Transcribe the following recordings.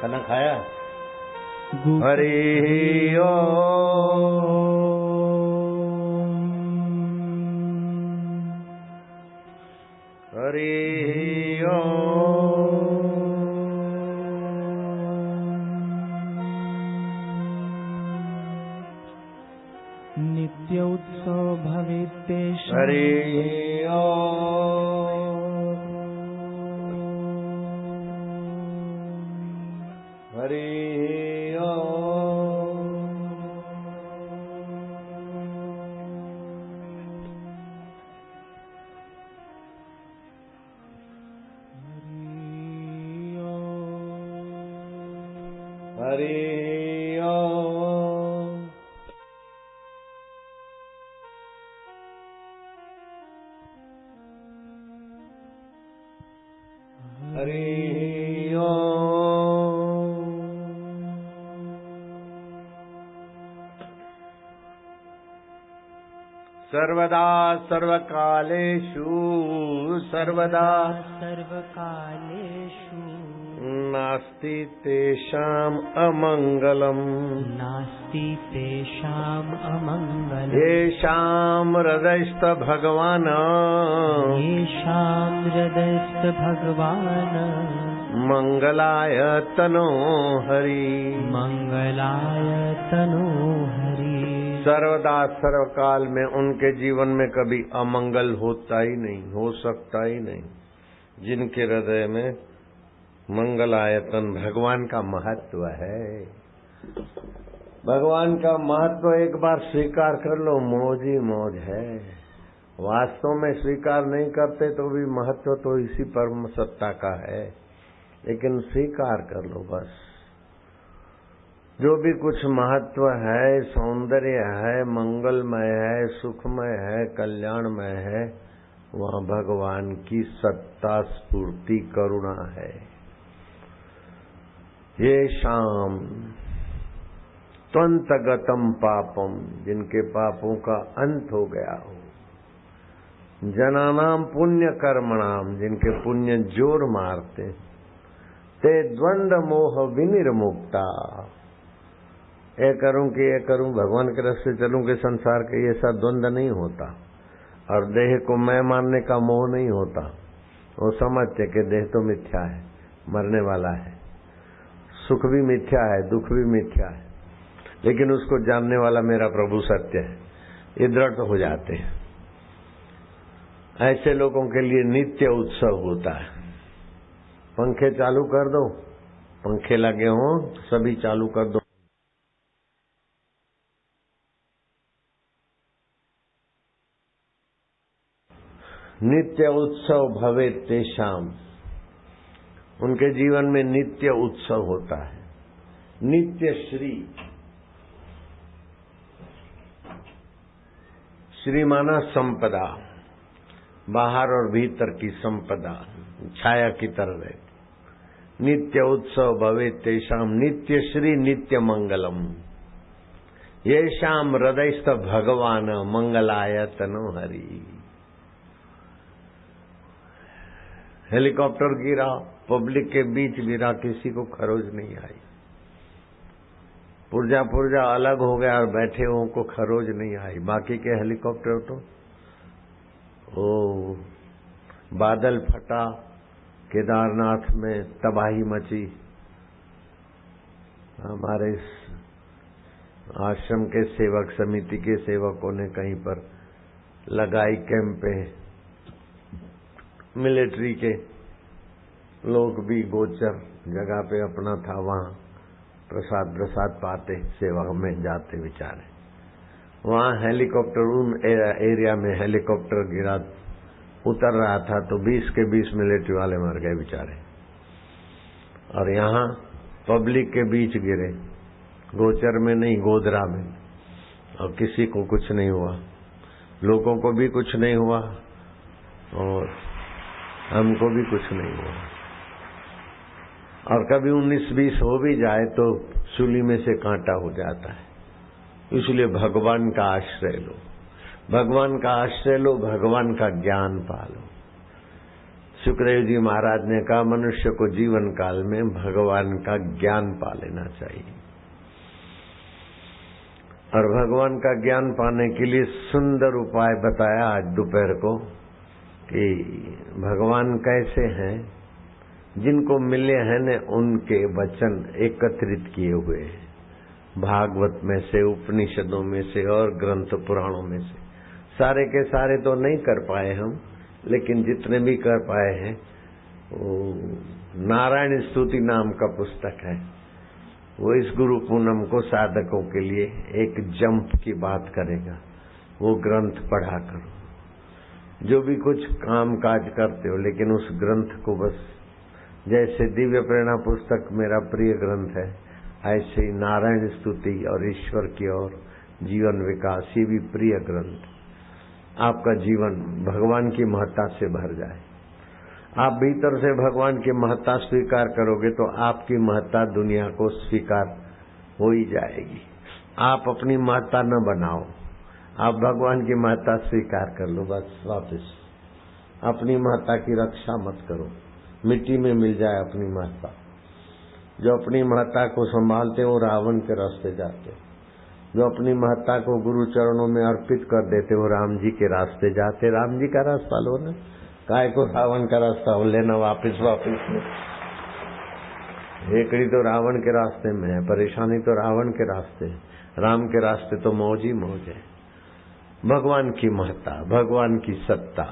खाना खाया? हरि ओम हरि ओम। नित्य उत्सव भवेत्तेषाम् हरि ओम हरि ओम। हरि ओम। हरि ओम। सर्वदा सर्वकालेषु सर्वदा सर्वकालेषु नास्ति तेषाम् अमङ्गलम् नास्ति तेषाम् अमङ्गलम् येषाम् हृदयस्थ भगवान् येषां हृदयस्थ भगवान् मंगलाय तनो हरि मंगलाय तनो हरि। सर्वदा सर्वकाल में उनके जीवन में कभी अमंगल होता ही नहीं, हो सकता ही नहीं। जिनके हृदय में मंगलायतन भगवान का महत्व है, भगवान का महत्व एक बार स्वीकार कर लो, मौज ही मौज है। वास्तव में स्वीकार नहीं करते तो भी महत्व तो इसी परम सत्ता का है, लेकिन स्वीकार कर लो बस। जो भी कुछ महत्व है, सौंदर्य है, मंगलमय है, सुखमय है, कल्याणमय है, वह भगवान की सत्ता स्फूर्ति करुणा है। ये शाम त्वंतगतम पापम, जिनके पापों का अंत हो गया हो, जनानाम पुण्य कर्मणाम, जिनके पुण्य जोर मारते, ते द्वंद मोह विनिर्मुक्ता। ये करूं कि ये करूं, भगवान के रास्ते चलूं कि संसार के, ये सब द्वंद नहीं होता। और देह को मैं मानने का मोह नहीं होता। वो समझते कि देह तो मिथ्या है, मरने वाला है, सुख भी मिथ्या है, दुख भी मिथ्या है, लेकिन उसको जानने वाला मेरा प्रभु सत्य है, ये दृढ़ हो जाते हैं। ऐसे लोगों के लिए नित्य उत्सव होता है। पंखे चालू कर दो, पंखे लगे हों सभी चालू कर दो। नित्य उत्सव भवे तेषाम, उनके जीवन में नित्य उत्सव होता है। नित्य श्री, श्री माना संपदा, बाहर और भीतर की संपदा, छाया की तरह रहती। नित्य उत्सव भवे तेषाम नित्य श्री नित्य मंगलम, येषाम हृदयस्थ भगवान मंगलाय तनो हरि। हेलीकॉप्टर गिरा, पब्लिक के बीच गिरा, किसी को खरोज नहीं आई। पुर्जा पुर्जा अलग हो गया और बैठे हुओं को खरोज नहीं आई। बाकी के हेलीकॉप्टर तो बादल फटा, केदारनाथ में तबाही मची। हमारे आश्रम के सेवक समिति के सेवकों ने कहीं पर लगाई कैंप पे, मिलिट्री के लोग भी गोचर जगह पे अपना था, वहां प्रसाद प्रसाद पाते सेवा में जाते बेचारे। वहाँ हेलीकॉप्टर, उन एरिया में हेलीकॉप्टर गिरा, उतर रहा था तो 20 के 20 मिलिट्री वाले मर गए बेचारे। और यहाँ पब्लिक के बीच गिरे, गोचर में नहीं, गोदरा में, और किसी को कुछ नहीं हुआ, लोगों को भी कुछ नहीं हुआ और हमको भी कुछ नहीं हुआ। और कभी 19-20 हो भी जाए तो सूली में से कांटा हो जाता है। इसलिए भगवान का आश्रय लो, भगवान का आश्रय लो, भगवान का ज्ञान पालो। सुखदेव जी महाराज ने कहा मनुष्य को जीवन काल में भगवान का ज्ञान पा लेना चाहिए। और भगवान का ज्ञान पाने के लिए सुंदर उपाय बताया आज दोपहर को कि भगवान कैसे हैं, जिनको मिले हैं ने उनके वचन एकत्रित किए हुए हैं, भागवत में से, उपनिषदों में से और ग्रंथ पुराणों में से। सारे के सारे तो नहीं कर पाए हम, लेकिन जितने भी कर पाए हैं वो नारायण स्तुति नाम का पुस्तक है। वो इस गुरु पूनम को साधकों के लिए एक जंप की बात करेगा। वो ग्रंथ पढ़ा करो, जो भी कुछ काम काज करते हो, लेकिन उस ग्रंथ को बस, जैसे दिव्य प्रेरणा पुस्तक मेरा प्रिय ग्रंथ है, ऐसे ही नारायण स्तुति और ईश्वर की ओर जीवन विकास, ये भी प्रिय ग्रंथ। आपका जीवन भगवान की महत्ता से भर जाए। आप भीतर से भगवान की महत्ता स्वीकार करोगे तो आपकी महत्ता दुनिया को स्वीकार हो ही जाएगी। आप अपनी महत्ता न बनाओ, आप भगवान की महत्ता स्वीकार कर लो बस। वापस अपनी महत्ता की रक्षा मत करो, मिट्टी में मिल जाए अपनी महत्ता। जो अपनी महत्ता को संभालते हो रावण के रास्ते जाते, जो अपनी महत्ता को गुरु चरणों में अर्पित कर देते हो राम जी के रास्ते जाते। राम जी का रास्ता लो ना, काय को रावण का रास्ता हो लेना वापिस वापिस में। हेकड़ी तो रावण के रास्ते में है, परेशानी तो रावण के रास्ते है, राम के रास्ते तो मौज ही मौज है। भगवान की महत्ता, भगवान की सत्ता।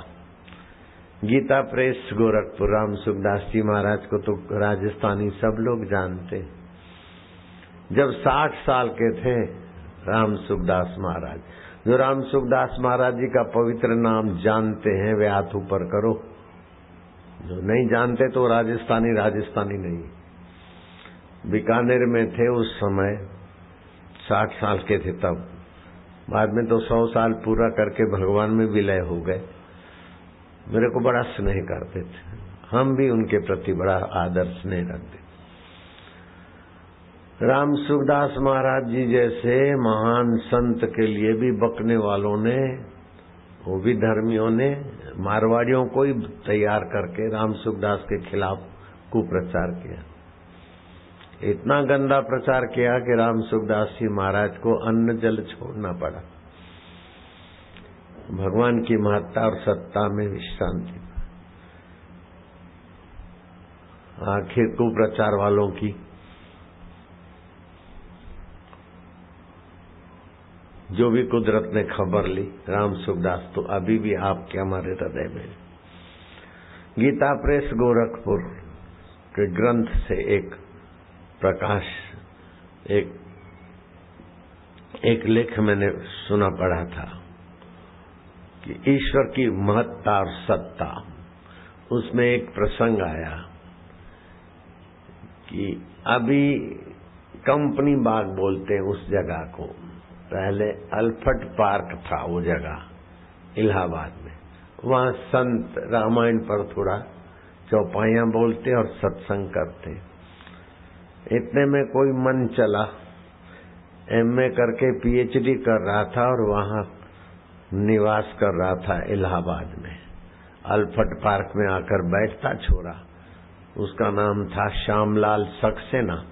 गीता प्रेस गोरखपुर, राम सुखदास जी महाराज को तो राजस्थानी सब लोग जानते। जब 60 साल के थे राम सुखदास महाराज, जो राम सुखदास महाराज जी का पवित्र नाम जानते हैं वे हाथ ऊपर करो, जो नहीं जानते तो राजस्थानी राजस्थानी नहीं। बीकानेर में थे उस समय, 60 साल के थे तब, बाद में तो 100 साल पूरा करके भगवान में विलय हो गए। मेरे को बड़ा स्नेह करते थे, हम भी उनके प्रति बड़ा आदर स्नेह रखते। राम सुखदास महाराज जी जैसे महान संत के लिए भी बकने वालों ने, वो भी धर्मियों ने, मारवाड़ियों को ही तैयार करके राम सुखदास के खिलाफ कुप्रचार किया। इतना गंदा प्रचार किया कि राम सुखदास जी महाराज को अन्न जल छोड़ना पड़ा। भगवान की महत्ता और सत्ता में विश्रांति। आखिर कुप्रचार वालों की जो भी कुदरत ने खबर ली, राम सुखदास तो अभी भी आपके हमारे हृदय में। गीता प्रेस गोरखपुर के ग्रंथ से एक प्रकाश, एक लेख मैंने सुना पढ़ा था कि ईश्वर की महत्ता और सत्ता। उसमें एक प्रसंग आया कि अभी कंपनी बाग बोलते हैं उस जगह को, पहले अल्फट पार्क था वो जगह इलाहाबाद में। वहाँ संत रामायण पर थोड़ा चौपाइयाँ बोलते और सत्संग करते। इतने में कोई मन चला, एमए करके पीएचडी कर रहा था और वहाँ निवास कर रहा था इलाहाबाद में। अल्फट पार्क में आकर बैठता छोरा, उसका नाम था श्यामलाल सक्सेना,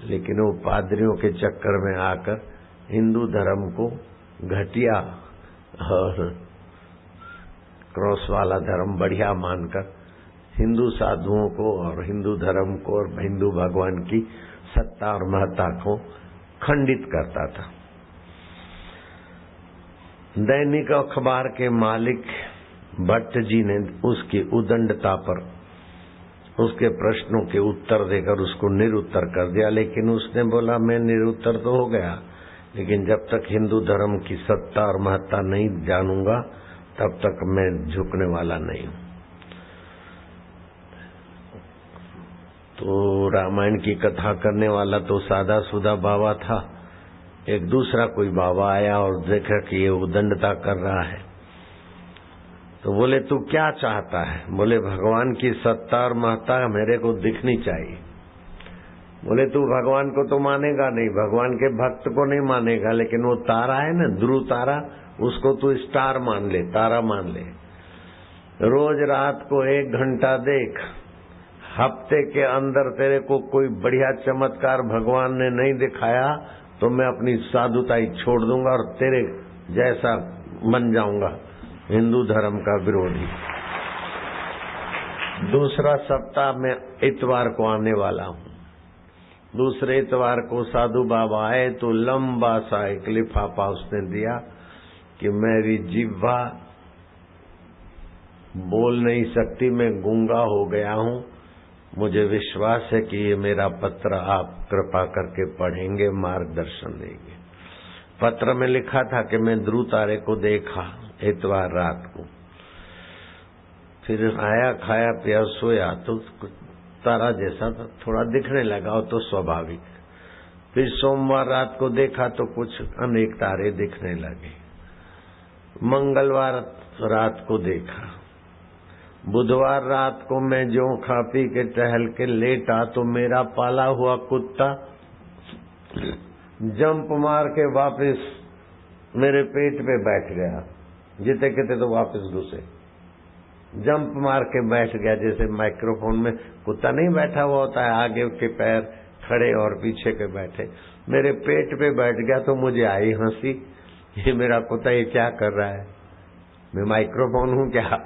लेकिन वो पादरियों के चक्कर में आकर हिंदू धर्म को घटिया और क्रॉस वाला धर्म बढ़िया मानकर हिंदू साधुओं को और हिंदू धर्म को और हिंदू भगवान की सत्ता और महत्ता को खंडित करता था। दैनिक अखबार के मालिक भट्ट जी ने उसकी उदंडता पर उसके प्रश्नों के उत्तर देकर उसको निरुत्तर कर दिया। लेकिन उसने बोला मैं निरुत्तर तो हो गया, लेकिन जब तक हिंदू धर्म की सत्ता और महत्ता नहीं जानूंगा तब तक मैं झुकने वाला नहीं हूं। तो रामायण की कथा करने वाला तो सादा सुदा बाबा था। एक दूसरा कोई बाबा आया और देखा कि ये उदंडता कर रहा है, तो बोले तू क्या चाहता है? बोले भगवान की सत्ता और महत्ता मेरे को दिखनी चाहिए। बोले तू भगवान को तो मानेगा नहीं, भगवान के भक्त को नहीं मानेगा, लेकिन वो तारा है ना, ध्रुव तारा, उसको तू स्टार मान ले, तारा मान ले। रोज रात को 1 घंटा देख, हफ्ते के अंदर तेरे को कोई बढ़िया चमत्कार भगवान ने नहीं दिखाया तो मैं अपनी साधुताई छोड़ दूंगा और तेरे जैसा बन जाऊंगा हिंदू धर्म का विरोधी। दूसरा सप्ताह में इतवार को आने वाला हूं। दूसरे इतवार को साधु बाबा आए तो लंबा सा एक लिफाफा उसने दिया कि मेरी जिह्वा बोल नहीं सकती, मैं गूंगा हो गया हूं, मुझे विश्वास है कि ये मेरा पत्र आप कृपा करके पढ़ेंगे, मार्गदर्शन देंगे। पत्र में लिखा था कि मैं ध्रुव तारे को देखा इतवार रात को, फिर आया, खाया पिया, सोया तो तारा जैसा थोड़ा दिखने लगा, तो स्वाभाविक। फिर सोमवार रात को देखा तो कुछ अनेक तारे दिखने लगे। मंगलवार रात को देखा। बुधवार रात को मैं जो खा पी के टहल के लेटा तो मेरा पाला हुआ कुत्ता जंप मार के वापस मेरे पेट पे बैठ गया। जीते कहते तो वापस घुसे, जंप मार के बैठ गया। जैसे माइक्रोफोन में कुत्ता नहीं बैठा हुआ होता है, आगे के पैर खड़े और पीछे के बैठे, मेरे पेट पे बैठ गया। तो मुझे आई हंसी, ये मेरा कुत्ता ये क्या कर रहा है? मैं माइक्रोफोन हूं क्या?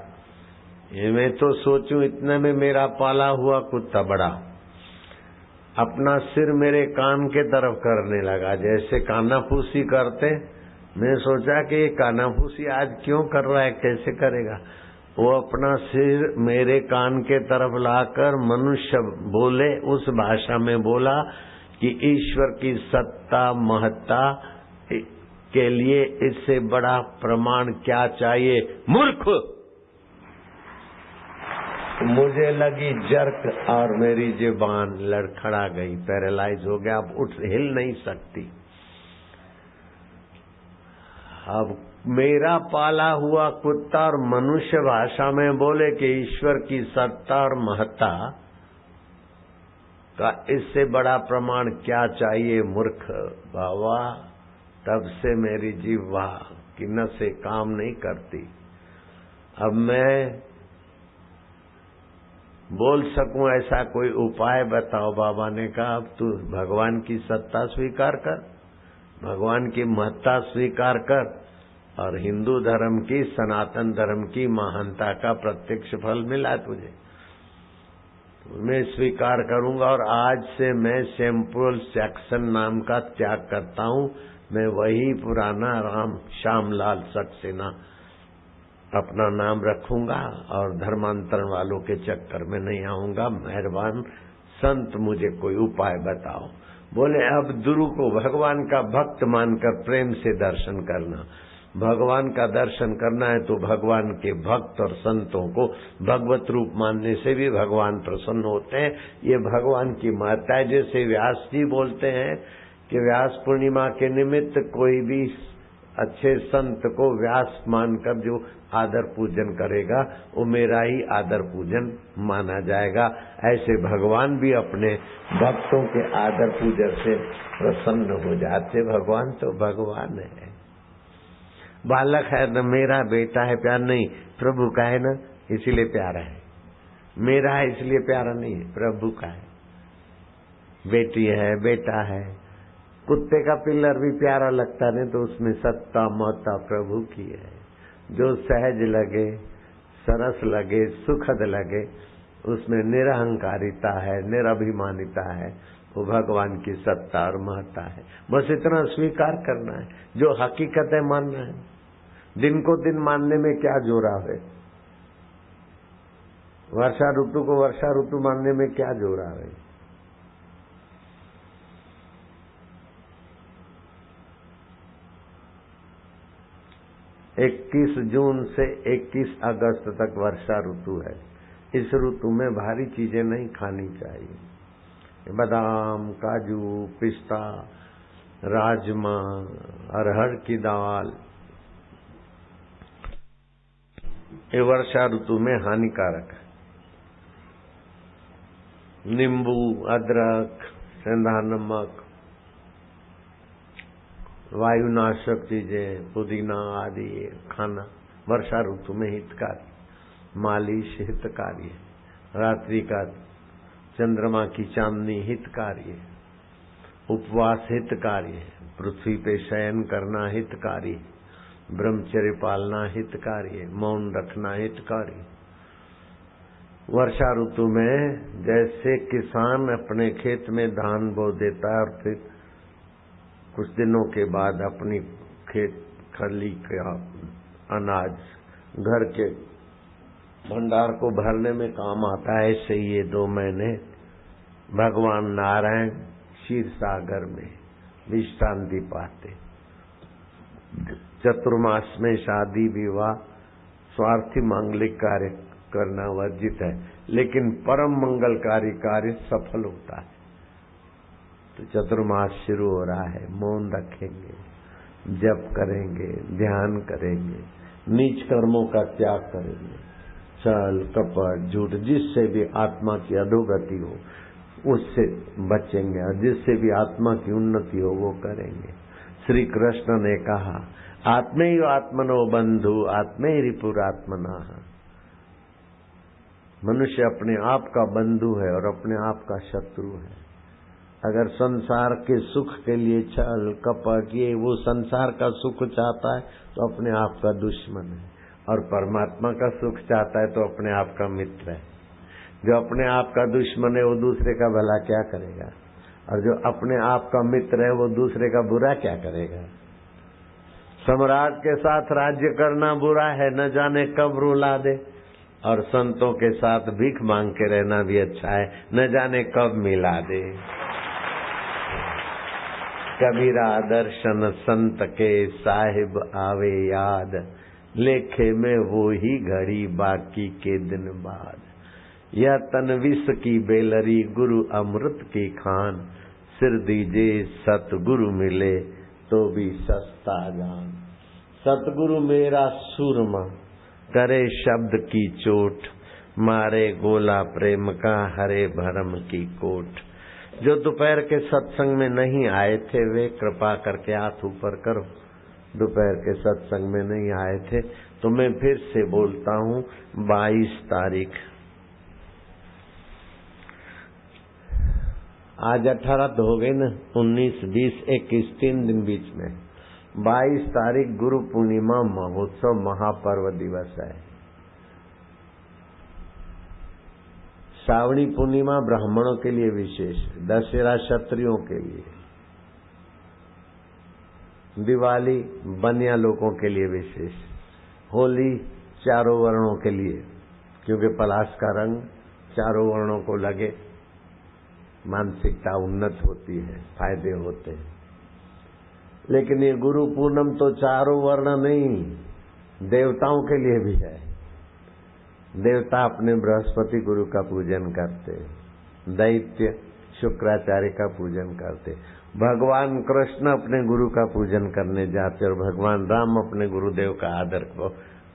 ये मैं तो सोचूं इतने में मेरा पाला हुआ कुत्ता बड़ा अपना सिर मेरे कान के तरफ करने लगा, जैसे कानाफूसी करते। मैं सोचा कि ये कानाफूसी आज क्यों कर रहा है, कैसे करेगा? वो अपना सिर मेरे कान के तरफ लाकर मनुष्य बोले, उस भाषा में बोला कि ईश्वर की सत्ता महत्ता के लिए इससे बड़ा प्रमाण क्या चाहिए, मूर्ख। मुझे लगी जर्क और मेरी जुबान लड़खड़ा गई, पैरालाइज हो गया, अब उठ हिल नहीं सकती। अब मेरा पाला हुआ कुत्ता और मनुष्य भाषा में बोले कि ईश्वर की सत्ता और महत्ता का इससे बड़ा प्रमाण क्या चाहिए, मूर्ख बाबा। तब से मेरी जिह्वा की नसें काम नहीं करती। अब मैं बोल सकूं ऐसा कोई उपाय बताओ। बाबा ने कहा अब तू भगवान की सत्ता स्वीकार कर, भगवान की महत्ता स्वीकार कर और हिंदू धर्म की, सनातन धर्म की महानता का प्रत्यक्ष फल मिला तुझे, मैं स्वीकार करूंगा। और आज से मैं सैमुअल जैक्सन नाम का त्याग करता हूं, मैं वही पुराना राम श्यामलाल सक्सेना अपना नाम रखूंगा और धर्मांतरण वालों के चक्कर में नहीं आऊंगा। मेहरबान संत मुझे कोई उपाय बताओ। बोले अब ध्रुव को भगवान का भक्त मानकर प्रेम से दर्शन करना। भगवान का दर्शन करना है तो भगवान के भक्त और संतों को भगवत रूप मानने से भी भगवान प्रसन्न होते हैं। ये भगवान की महत्ता है। जैसे व्यास जी बोलते हैं कि व्यास पूर्णिमा के निमित्त कोई भी अच्छे संत को व्यास मानकर जो आदर पूजन करेगा वो मेरा ही आदर पूजन माना जाएगा। ऐसे भगवान भी अपने भक्तों के आदर पूजन से प्रसन्न हो जाते। भगवान तो भगवान है। बालक है न मेरा बेटा है, प्यार नहीं, प्रभु का है न इसीलिए प्यारा है। मेरा है इसलिए प्यारा नहीं है, प्रभु का है। बेटी है, बेटा है, कुत्ते का पिल्लर भी प्यारा लगता नहीं तो उसमें सत्ता महत्ता प्रभु की है। जो सहज लगे, सरस लगे, सुखद लगे, उसमें निरहंकारिता है, निरभिमानिता है, वो भगवान की सत्ता और महत्ता है। बस इतना स्वीकार करना है, जो हकीकत है मानना है। दिन को दिन मानने में क्या जोरा है। वर्षा ऋतु को वर्षा ऋतु मानने में क्या जोर आ रही? 21 जून से 21 अगस्त तक वर्षा ऋतु है। इस ऋतु में भारी चीजें नहीं खानी चाहिए। बादाम, काजू, पिस्ता, राजमा, अरहर की दाल, ये वर्षा ऋतु में हानिकारक है। नींबू, अदरक, सेंधा नमक, वायुनाशक चीजें, पुदीना आदि खाना वर्षा ऋतु में हितकारी। मालिश हितकारी है। रात्रि का चंद्रमा की चांदनी हितकारी है। उपवास हितकारी है। पृथ्वी पे शयन करना हितकारी है। ब्रह्मचर्य पालना हितकारी है। मौन रखना हितकारी। वर्षा ऋतु में जैसे किसान अपने खेत में धान बो देता है और फिर कुछ दिनों के बाद अपनी खेत खली का अनाज घर के भंडार को भरने में काम आता है, ऐसे ये 2 महीने भगवान नारायण क्षीर सागर में विश्रांति पाते। चतुर्मास में शादी विवाह स्वार्थी मांगलिक कार्य करना वर्जित है, लेकिन परम मंगलकारी कार्य सफल होता है। तो चतुर्मास शुरू हो रहा है। मौन रखेंगे, जप करेंगे, ध्यान करेंगे, नीच कर्मों का त्याग करेंगे, छल कपट झूठ जिससे भी आत्मा की अधोगति हो उससे बचेंगे और जिससे भी आत्मा की उन्नति हो वो करेंगे। श्री कृष्ण ने कहा, आत्मैव आत्मनो बंधु आत्मैरिपुरात्मना। मनुष्य अपने आप का बंधु है और अपने आप का शत्रु है। अगर संसार के सुख के लिए छल कपट ये वो संसार का सुख चाहता है तो अपने आप का दुश्मन है, और परमात्मा का सुख चाहता है तो अपने आप का मित्र है। जो अपने आप का दुश्मन है वो दूसरे का भला क्या करेगा, और जो अपने आप का मित्र है वो दूसरे का बुरा क्या करेगा। सम्राट के साथ राज्य करना बुरा है, न जाने कब रुला दे, और संतों के साथ भीख मांग के रहना भी अच्छा है, न जाने कब मिला दे। कबीरा दर्शन संत के साहिब आवे याद, लेखे में वो ही घड़ी बाकी के दिन बाद। यह तन विष की बेलरी गुरु अमृत की खान, सिर दीजे सतगुरु मिले तो भी सस्ता जान। सतगुरु मेरा सूरमा करे शब्द की चोट, मारे गोला प्रेम का हरे भरम की कोट। जो दोपहर के सत्संग में नहीं आए थे वे कृपा करके हाथ ऊपर करो। दोपहर के सत्संग में नहीं आए थे तो मैं फिर से बोलता हूँ, 22 तारीख, आज 18 तो हो गई ना, 19, 20, 21 3 दिन बीच में। 22 तारीख गुरु पूर्णिमा महोत्सव महापर्व दिवस है। श्रावणी पूर्णिमा ब्राह्मणों के लिए विशेष, दशहरा क्षत्रियों के लिए, दिवाली बनिया लोगों के लिए विशेष, होली चारों वर्णों के लिए, क्योंकि पलाश का रंग चारों वर्णों को लगे, मानसिकता उन्नत होती है, फायदे होते हैं। लेकिन ये गुरु पूर्णम तो चारों वर्ण नहीं, देवताओं के लिए भी है। देवता अपने बृहस्पति गुरु का पूजन करते, दैत्य शुक्राचार्य का पूजन करते, भगवान कृष्ण अपने गुरु का पूजन करने जाते और भगवान राम अपने गुरुदेव का आदर को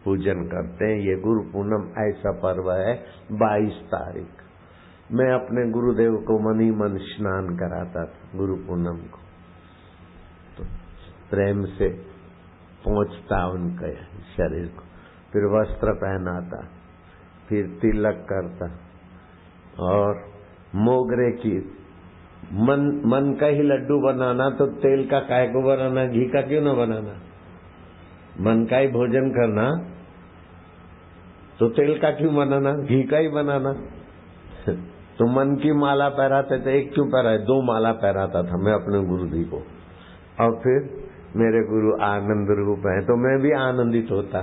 पूजन करते हैं। ये गुरु पूर्णम ऐसा पर्व है। 22 तारीख मैं अपने गुरुदेव को मन ही मन स्नान कराता था गुरु पूर्णम को, तो प्रेम से पहुंचता उनके शरीर को, फिर वस्त्र पहनाता, फिर तिलक करता, और मोगरे की मन का ही लड्डू बनाना तो तेल का काय को बनाना, घी का क्यों ना बनाना। मन का ही भोजन करना तो तेल का क्यों बनाना, घी का ही बनाना। तो मन की माला पहराते थे, एक क्यों पहराए, 2 माला पहराता था मैं अपने गुरु जी को। और फिर मेरे गुरु आनंद रूप है तो मैं भी आनंदित होता,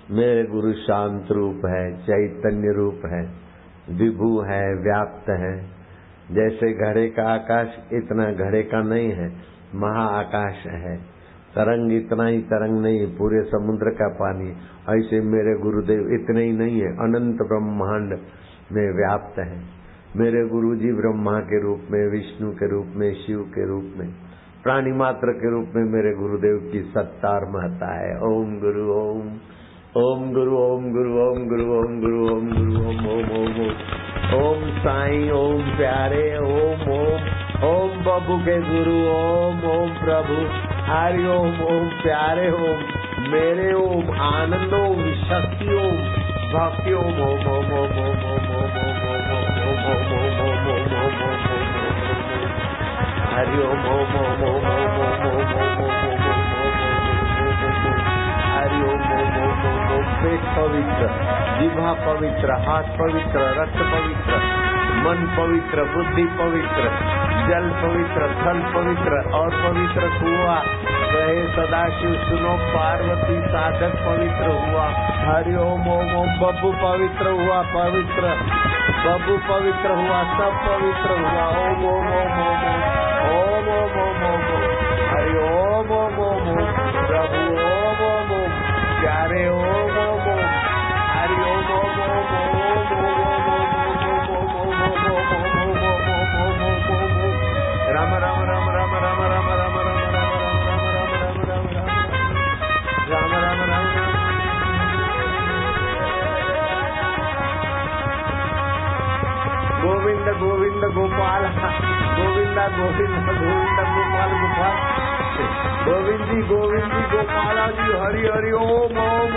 मेरे गुरु शांत रूप है, चैतन्य रूप है, विभू है, व्याप्त है। जैसे घड़े का आकाश इतना घड़े का नहीं है, महाआकाश है। तरंग इतना ही तरंग नहीं है, पूरे समुद्र का पानी। ऐसे मेरे गुरुदेव इतने ही नहीं है, अनंत ब्रह्मांड में व्याप्त है। मेरे गुरुजी ब्रह्मा के रूप में, विष्णु के रूप में, शिव के रूप में, प्राणी मात्र के रूप में मेरे गुरुदेव की सत्ता और महत्ता है। ओम गुरु ओम, ओम गुरु ओम गुरु ओम गुरु ओम गुरु ओम गुरु ओम ओम ओम ओम ओम साईं, ओम प्यारे, ओम ओम ओम बाबू के गुरु, ओम ओम प्रभु, हरि ओम, ओम प्यारे, ओम मेरे, ओम आनंद, ओम शक्ति, ओम भक्ति, ओम ओम ओम ओम ओम ओम ओम ओम ओम ओम ओम ओम ओम ओम ओम, हरि ओम, ओम ओम ओम ओम ओम ओम ओम हरि ओम, ओम ओम ओम ओम। पेट पवित्र, जिह्वा पवित्र, हाथ पवित्र, रक्त पवित्र, मन पवित्र, बुद्धि पवित्र, जल पवित्र, थल पवित्र और पवित्र हुआ। कहे सदाशिव सुनो, पार्वती साधक पवित्र हुआ। हरि ओम, ओम ओम। बब्बू पवित्र हुआ, पवित्र बब्बू पवित्र हुआ, सब पवित्र हुआ। ओम ओम ओम ओम ओम ओम ओम ओम ओम। हरि ओम, ओम ओम ओम। प्रभु ओम ओम ओम, प्यारे ओम ओम ओम। हरि ओम, ओम ओम ओम ओम राम राम राम राम राम राम राम राम राम राम राम राम राम राम। गोविंद गोविंद गोपाल, गोविंदा गोविंद गोविंद गोपाल गोपाल, गोविंद जी गोपाला जी, हरि हरि ओम ओम।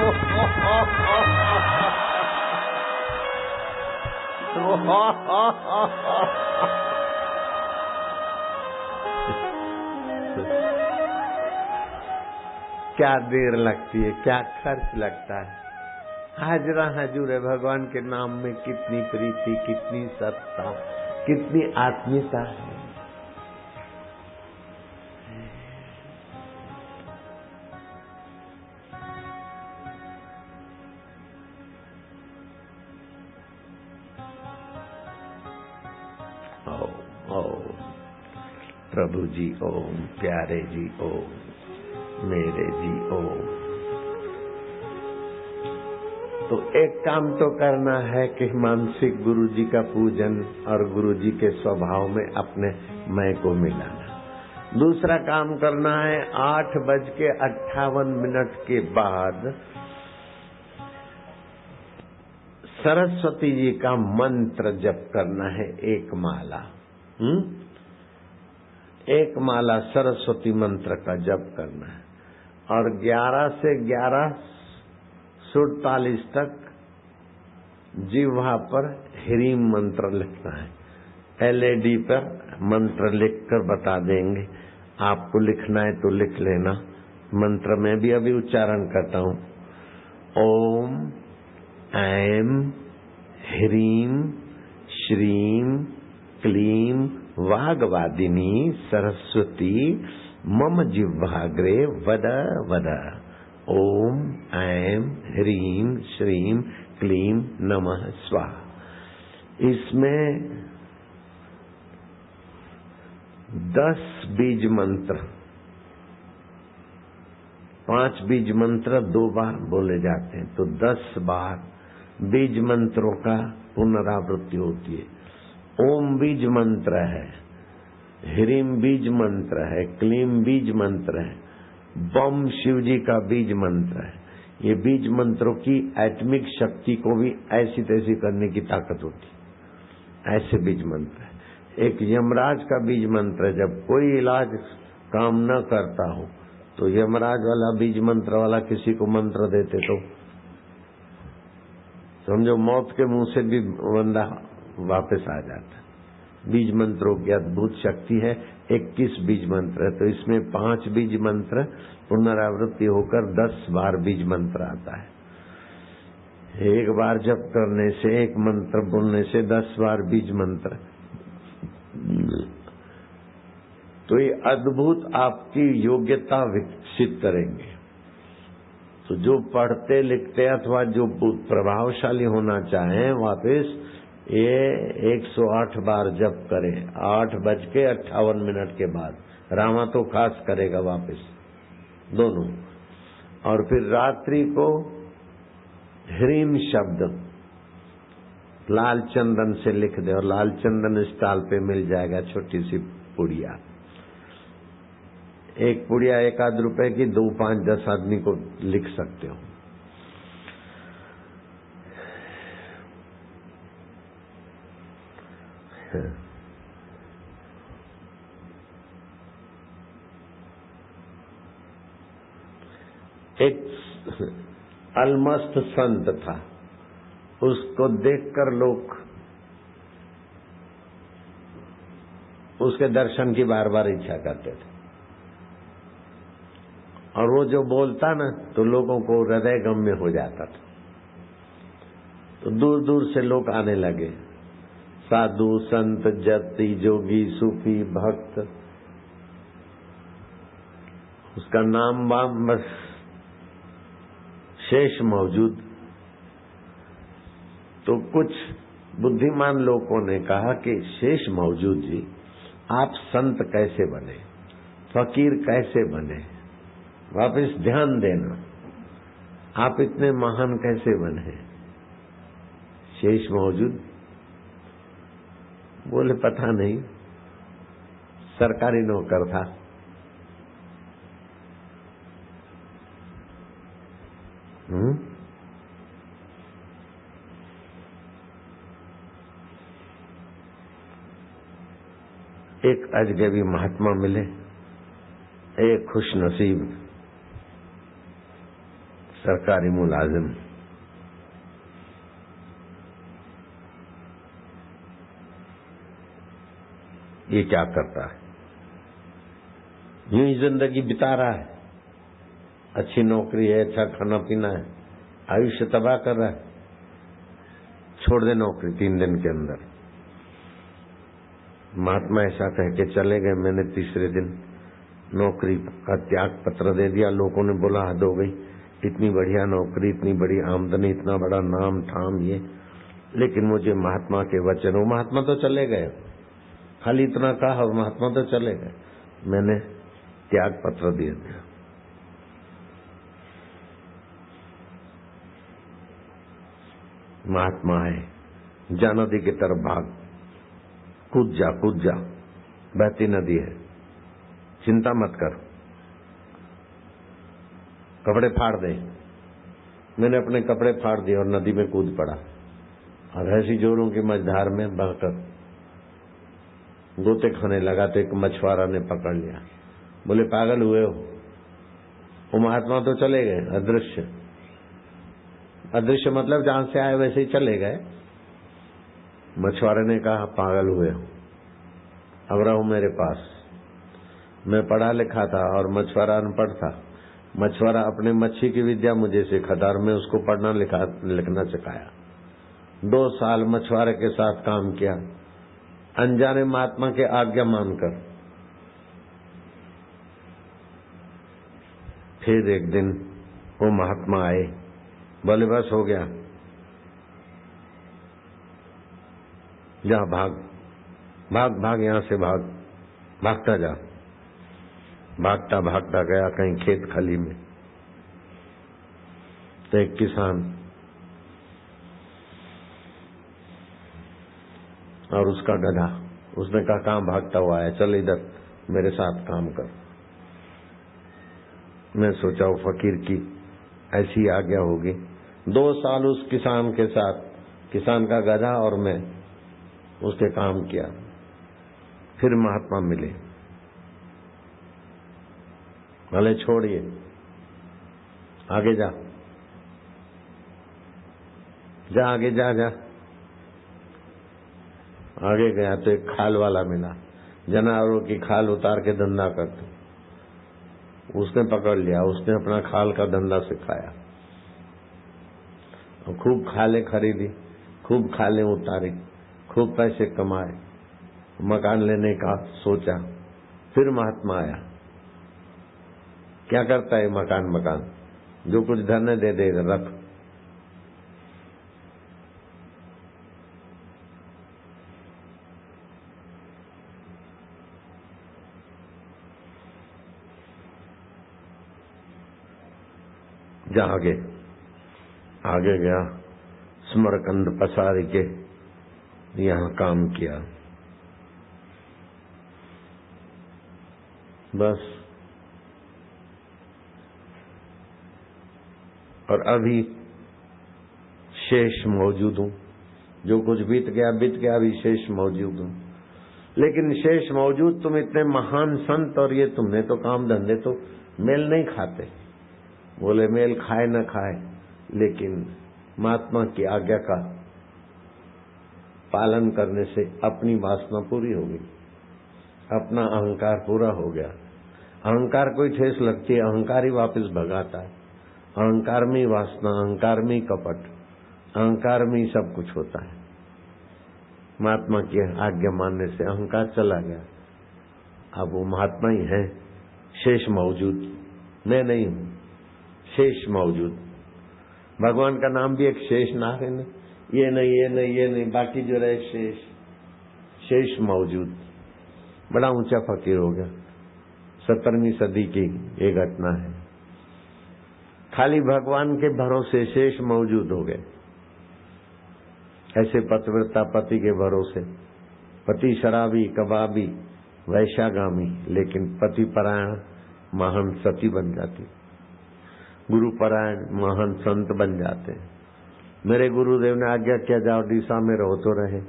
क्या देर लगती है, क्या खर्च लगता है। हाजरा हजूर है भगवान के नाम में। कितनी प्रीति, कितनी सत्ता, कितनी आत्मीयता है। ओम ओम प्रभु जी, ओम प्यारे जी, ओम मेरे जी, ओम। तो एक काम तो करना है कि मानसिक गुरु जी का पूजन और गुरु जी के स्वभाव में अपने मैं को मिलाना। दूसरा काम करना है 8:58 के बाद सरस्वती जी का मंत्र जप करना है, एक माला। एक माला सरस्वती मंत्र का जप करना है और 11 से 11:47 तक जिह्वा पर ह्रीम मंत्र लिखना है। LED पर मंत्र लिखकर बता देंगे, आपको लिखना है तो लिख लेना। मंत्र में भी अभी उच्चारण करता हूँ। ओम ऐं ह्रीं श्रीं क्लीं वाग्वादिनी सरस्वती मम जिह्वाग्रे वद वद। ओम ऐं ह्रीं श्रीं क्लीं नमः स्वाहा। इसमें 10 बीज मंत्र, 5 बीज मंत्र 2 बार बोले जाते हैं, तो 10 बार बीज मंत्रों का पुनरावृत्ति होती है। ओम बीज मंत्र है, ह्रीं बीज मंत्र है, क्लीं बीज मंत्र है, बम शिव जी का बीज मंत्र है। ये बीज मंत्रों की एटमिक शक्ति को भी ऐसी तैसी करने की ताकत होती, ऐसे बीज मंत्र है। एक यमराज का बीज मंत्र है, जब कोई इलाज काम न करता हो तो यमराज वाला बीज मंत्र वाला किसी को मंत्र देते तो समझो मौत के मुंह से भी बंदा वापस आ जाता। बीज मंत्रों की अद्भुत शक्ति है। 21 बीज मंत्र है, तो इसमें 5 बीज मंत्र पुनरावृत्ति होकर 10 बार बीज मंत्र आता है। एक बार जप करने से, एक मंत्र बोलने से 10 बार बीज मंत्र, तो ये अद्भुत आपकी योग्यता विकसित करेंगे। तो जो पढ़ते लिखते अथवा जो प्रभावशाली होना चाहें वापस ये 108 बार जप करें 8:58 के बाद। रामा तो खास करेगा वापस दोनों। और फिर रात्रि को ह्रीम शब्द लाल चंदन से लिख दे, और लाल चंदन स्टॉल पे मिल जाएगा छोटी सी पुड़िया। एक पुड़िया 1 रुपए की, 2, 5, 10 आदमी को लिख सकते हो। एक अलमस्त संत था, उसको देखकर लोग उसके दर्शन की बार बार इच्छा करते थे। और वो जो बोलता ना तो लोगों को हृदय गम्य हो जाता था। तो दूर दूर से लोग आने लगे, साधु संत जति जोगी सूफी भक्त। उसका नाम वाम बस शेष मौजूद। तो कुछ बुद्धिमान लोगों ने कहा कि शेष मौजूद जी, आप संत कैसे बने, फकीर कैसे बने, वापस ध्यान देना, आप इतने महान कैसे बने। शेष मौजूद बोले पता नहीं, सरकारी नौकर था। एक अजगबी महात्मा मिले, एक खुश नसीब सरकारी मुलाजिम। ये क्या करता है, यूं ही जिंदगी बिता रहा है, अच्छी नौकरी है, अच्छा खाना पीना है, आयुष्य तबाह कर रहा है। छोड़ दे नौकरी 3 दिन के अंदर। महात्मा ऐसा कह के चले गए। मैंने तीसरे दिन नौकरी का त्याग पत्र दे दिया। लोगों ने बोला हद हो गई, इतनी बढ़िया नौकरी, इतनी बड़ी आमदनी, इतना बड़ा नाम ठाम ये, लेकिन मुझे महात्मा के वचन। वो महात्मा तो चले गए, खाली इतना कहा और महात्मा तो चले गए। मैंने त्याग पत्र दे दिया। महात्मा है, जा नदी की तरफ भाग, कूद जा, बहती नदी है, चिंता मत कर, कपड़े फाड़ दे। मैंने अपने कपड़े फाड़ दिए और नदी में कूद पड़ा। और ऐसी जोरों की मझधार में बहकर गोते खाने लगा तो एक मछुआरा ने पकड़ लिया। बोले पागल हुए हो, वो महात्मा तो चले गए, अदृश्य। अदृश्य मतलब जहां से आए वैसे ही चले गए। मछुआरे ने कहा पागल हुए हो, अब रहो मेरे पास। मैं पढ़ा लिखा था और मछुआरा अनपढ़ था। मछुआरा अपने मच्छी की विद्या मुझे सिखाता और मैं उसको पढ़ना लिखना सिखाया। 2 साल मछुआरे के साथ काम किया, अनजाने महात्मा के आज्ञा मानकर। फिर एक दिन वो महात्मा आए, बोले बस हो गया, जा भाग भाग भाग, यहां से भाग, भागता जा। भागता भागता गया कहीं खेत खली में, तो एक किसान और उसका गधा, उसने कहा कहां भागता हुआ है, चल इधर मेरे साथ काम कर। मैं सोचा वो फकीर की ऐसी आज्ञा होगी। 2 साल उस किसान के साथ, किसान का गधा और मैं उसके काम किया। फिर महात्मा मिले, भले छोड़िए, आगे जा, जा आगे जा। आगे गया तो एक खाल वाला मिला, जानवरों की खाल उतार के धंधा करते। उसने पकड़ लिया, उसने अपना खाल का धंधा सिखाया। खूब खालें खरीदी, खूब खालें उतारी, खूब पैसे कमाए, मकान लेने का सोचा। फिर महात्मा आया, क्या करता है मकान? जो कुछ धन है दे दे रख। जा आगे गया, स्मरकंद पसारी के यहाँ काम किया। बस। और अभी शेष मौजूद हूं। जो कुछ बीत गया, अभी शेष मौजूद हूं। लेकिन शेष मौजूद तुम इतने महान संत और ये तुमने तो काम धंधे तो मेल नहीं खाते। बोले मेल खाए न खाए, लेकिन महात्मा की आज्ञा का पालन करने से अपनी वासना पूरी हो गई, अपना अहंकार पूरा हो गया। अहंकार कोई ठेस लगती है, अहंकार ही वापस भगाता है। अहंकार में ही वासना, अहंकार में ही कपट, अहंकार में ही सब कुछ होता है। महात्मा की आज्ञा मानने से अहंकार चला गया। अब वो महात्मा ही है, शेष मौजूद, मैं नहीं हूं, शेष मौजूद। भगवान का नाम भी एक शेष नाम है ना, ये नहीं, बाकी जो रहे शेष मौजूद। बड़ा ऊंचा फकीर हो गया। 17वीं सदी की ये घटना है। खाली भगवान के भरोसे शेष मौजूद हो गए। ऐसे पतिव्रता पति के भरोसे, पति शराबी कबाबी वैश्यागामी, लेकिन पति परायण महान सती बन जाती, गुरु परायण महान संत बन जाते। मेरे गुरुदेव ने आज्ञा किया जाओ डीसा में रहो तो रहे।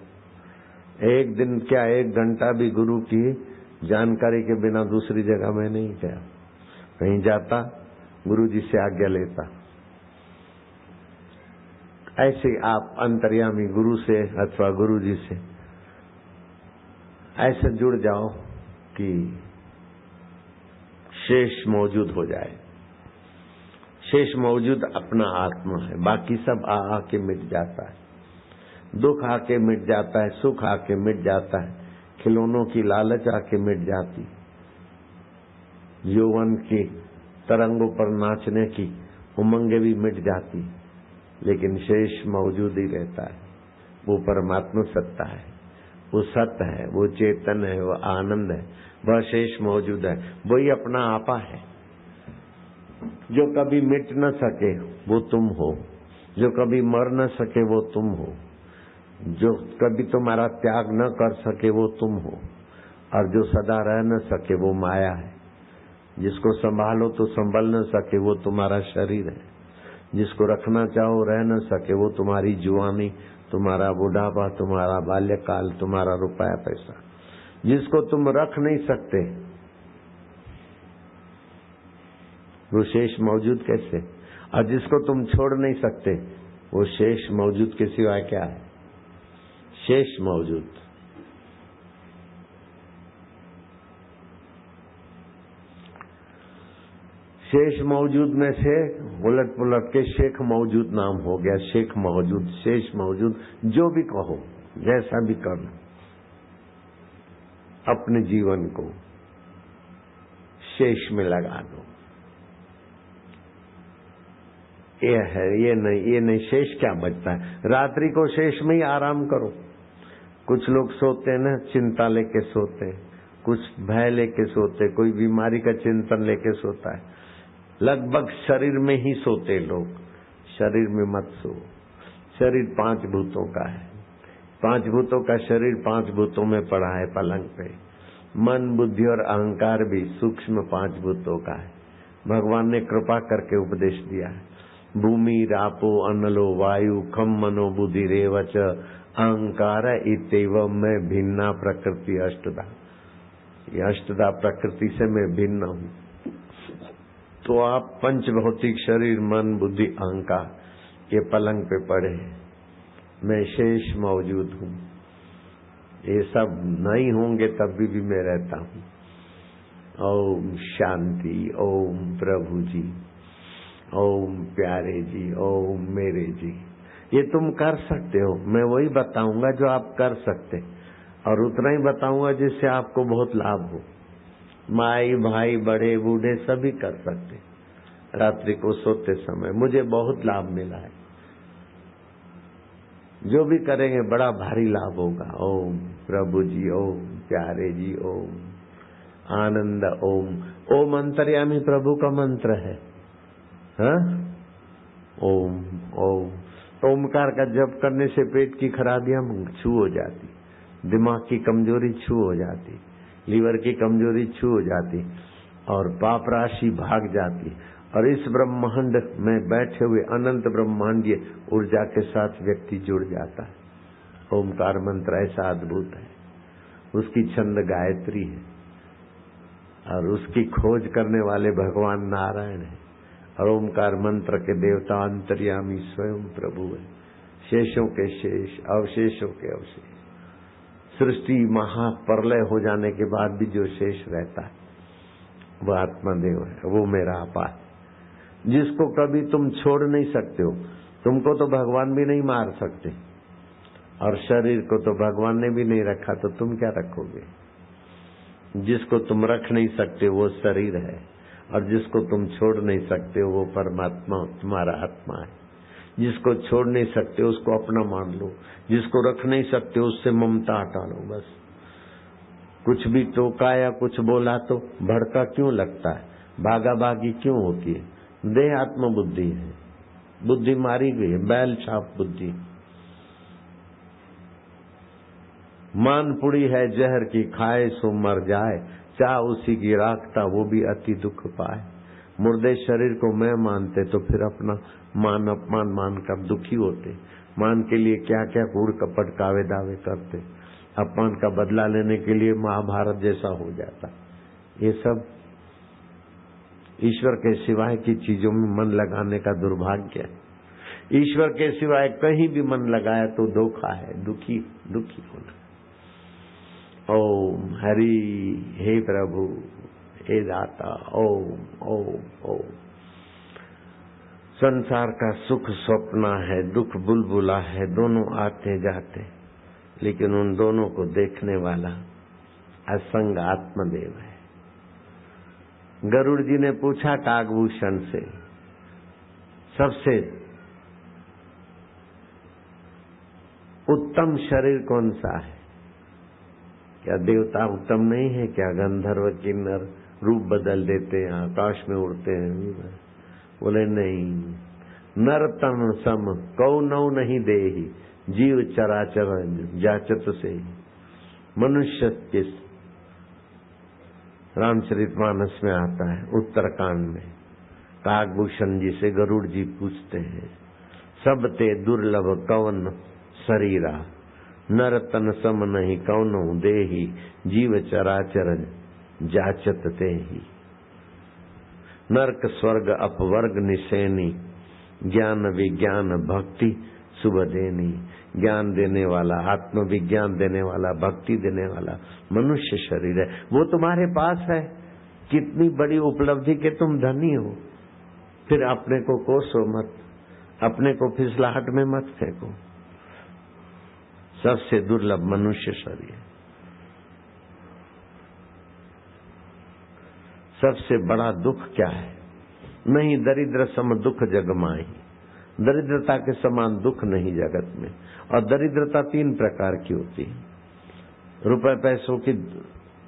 एक दिन क्या, 1 घंटा भी गुरु की जानकारी के बिना दूसरी जगह में नहीं गया। कहीं जाता गुरु जी से आज्ञा लेता। ऐसे आप अंतर्यामी गुरु से अथवा गुरु जी से ऐसे जुड़ जाओ कि शेष मौजूद हो जाए। शेष मौजूद अपना आत्मा है, बाकी सब आके मिट जाता है। दुख आके मिट जाता है, सुख आके मिट जाता है, खिलौनों की लालच आके मिट जाती, यौवन की तरंगों पर नाचने की उमंगे भी मिट जाती, लेकिन शेष मौजूद ही रहता है। वो परमात्मा सत्ता है, वो सत्य है, वो चेतन है, वो आनंद है, वह शेष मौजूद है। वही अपना आपा है। जो कभी मिट न सके वो तुम हो, जो कभी मर न सके वो तुम हो, जो कभी तुम्हारा त्याग न कर सके वो तुम हो, और जो सदा रह न सके वो माया है। जिसको संभालो तो संभल न सके वो तुम्हारा शरीर है, जिसको रखना चाहो रह न सके वो तुम्हारी जुआनी, तुम्हारा बुढ़ापा, तुम्हारा बाल्यकाल, तुम्हारा रुपया पैसा। जिसको तुम रख नहीं सकते वो शेष मौजूद कैसे, और जिसको तुम छोड़ नहीं सकते वो शेष मौजूद के सिवाय क्या है? शेष मौजूद। शेष मौजूद में से उलट पुलट के शेख मौजूद नाम हो गया। शेख मौजूद, शेष मौजूद, जो भी कहो, जैसा भी कर लो, अपने जीवन को शेष में लगा दो। ये है, ये नहीं, शेष क्या बचता है? रात्रि को शेष में ही आराम करो। कुछ लोग सोते हैं ना, चिंता लेके सोते हैं, कुछ भय लेके सोते, कोई बीमारी का चिंतन लेके सोता है। लगभग शरीर में ही सोते लोग। शरीर में मत सो। शरीर 5 भूतों का है। 5 भूतों का शरीर 5 भूतों में पड़ा है पलंग पे। मन, बुद्धि और अहंकार भी सूक्ष्म 5 भूतों का है। भगवान ने कृपा करके उपदेश दिया है। भूमि रापो अनलो वायु खम मनो बुद्धि रेवच अहंकार इतव मैं भिन्ना प्रकृति अष्टधा। ये अष्टधा प्रकृति से मैं भिन्न हूँ। तो आप पंच भौतिक शरीर, मन, बुद्धि, अहंकार ये पलंग पे पड़े हैं, मैं शेष मौजूद हूँ। ये सब नहीं होंगे तब भी मैं रहता हूँ। ओम शांति। ओम प्रभु जी, ओम प्यारे जी, ओम मेरे जी। ये तुम कर सकते हो। मैं वही बताऊंगा जो आप कर सकते, और उतना ही बताऊंगा जिससे आपको बहुत लाभ हो। माई भाई बड़े बूढ़े सभी कर सकते। रात्रि को सोते समय मुझे बहुत लाभ मिला है। जो भी करेंगे बड़ा भारी लाभ होगा। ओम प्रभु जी, ओम प्यारे जी, ओम आनंद, ओम। ओम अंतर्यामी प्रभु का मंत्र है। हाँ? ओम ओम। ओमकार का जप करने से पेट की खराबियां छू हो जाती, दिमाग की कमजोरी छू हो जाती, लीवर की कमजोरी छू हो जाती और पाप राशि भाग जाती और इस ब्रह्मांड में बैठे हुए अनंत ब्रह्मांडीय ऊर्जा के साथ व्यक्ति जुड़ जाता है। ओमकार मंत्र ऐसा अद्भुत है, उसकी छंद गायत्री है और उसकी खोज करने वाले भगवान नारायण है और ओमकार मंत्र के देवता अंतर्यामी स्वयं प्रभु है। शेषों के शेष, अवशेषों के अवशेष, सृष्टि महाप्रलय हो जाने के बाद भी जो शेष रहता है वो आत्मदेव है, वो मेरा आपा है जिसको कभी तुम छोड़ नहीं सकते हो। तुमको तो भगवान भी नहीं मार सकते और शरीर को तो भगवान ने भी नहीं रखा, तो तुम क्या रखोगे। जिसको तुम रख नहीं सकते वो शरीर है और जिसको तुम छोड़ नहीं सकते वो परमात्मा तुम्हारा आत्मा है। जिसको छोड़ नहीं सकते उसको अपना मान लो, जिसको रख नहीं सकते उससे ममता हटा लो। बस कुछ भी टोका या कुछ बोला तो भड़का क्यों लगता है, भागा भागी क्यों होती है। देह आत्म बुद्धि है, बुद्धि मारी गई है, बैल छाप बुद्धि। मान पुड़ी है जहर की, खाए सो मर जाए, चाह उसी की राखता वो भी अति दुख पाए। मुर्दे शरीर को मैं मानते तो फिर अपना मान अपमान मान कर दुखी होते। मान के लिए क्या क्या कूड़ कपट कावे दावे करते, अपमान का बदला लेने के लिए महाभारत जैसा हो जाता। ये सब ईश्वर के सिवाय की चीजों में मन लगाने का दुर्भाग्य है। ईश्वर के सिवाय कहीं भी मन लगाया तो धोखा है, दुखी दुखी होना। ओम हरि, हे प्रभु, हे दाता, ओम ओम ओम। संसार का सुख स्वप्न है, दुख बुलबुला है, दोनों आते जाते, लेकिन उन दोनों को देखने वाला असंग आत्मदेव है। गरुड़ जी ने पूछा कागभूषण से, सबसे उत्तम शरीर कौन सा है। क्या देवता उत्तम नहीं है क्या। गंधर्व किन्नर रूप बदल देते हैं, आकाश में उड़ते हैं। बोले नहीं, नर तन सम कौनौ नहीं देहि, जीव चराचर जाचत से। मनुष्य के रामचरितमानस में आता है, उत्तरकांड में कागभूषण जी से गरुड़ जी पूछते हैं, सब ते दुर्लभ कवन शरीरा, नर तन सम नहीं कौनौ देहि, जीव चराचर जाचत ते ही। नरक स्वर्ग अपवर्ग निशेनी, ज्ञान विज्ञान भक्ति शुभ देनी। ज्ञान देने वाला, आत्मविज्ञान देने वाला, भक्ति देने वाला मनुष्य शरीर है, वो तुम्हारे पास है। कितनी बड़ी उपलब्धि के तुम धनी हो। फिर अपने को कोसो मत, अपने को फिसलाहट में मत फेंको। सबसे दुर्लभ मनुष्य शरीर, सबसे बड़ा दुख क्या है। नहीं दरिद्र सम दुख जग माही, दरिद्रता के समान दुख नहीं जगत में। और दरिद्रता 3 प्रकार की होती है। रुपए पैसों की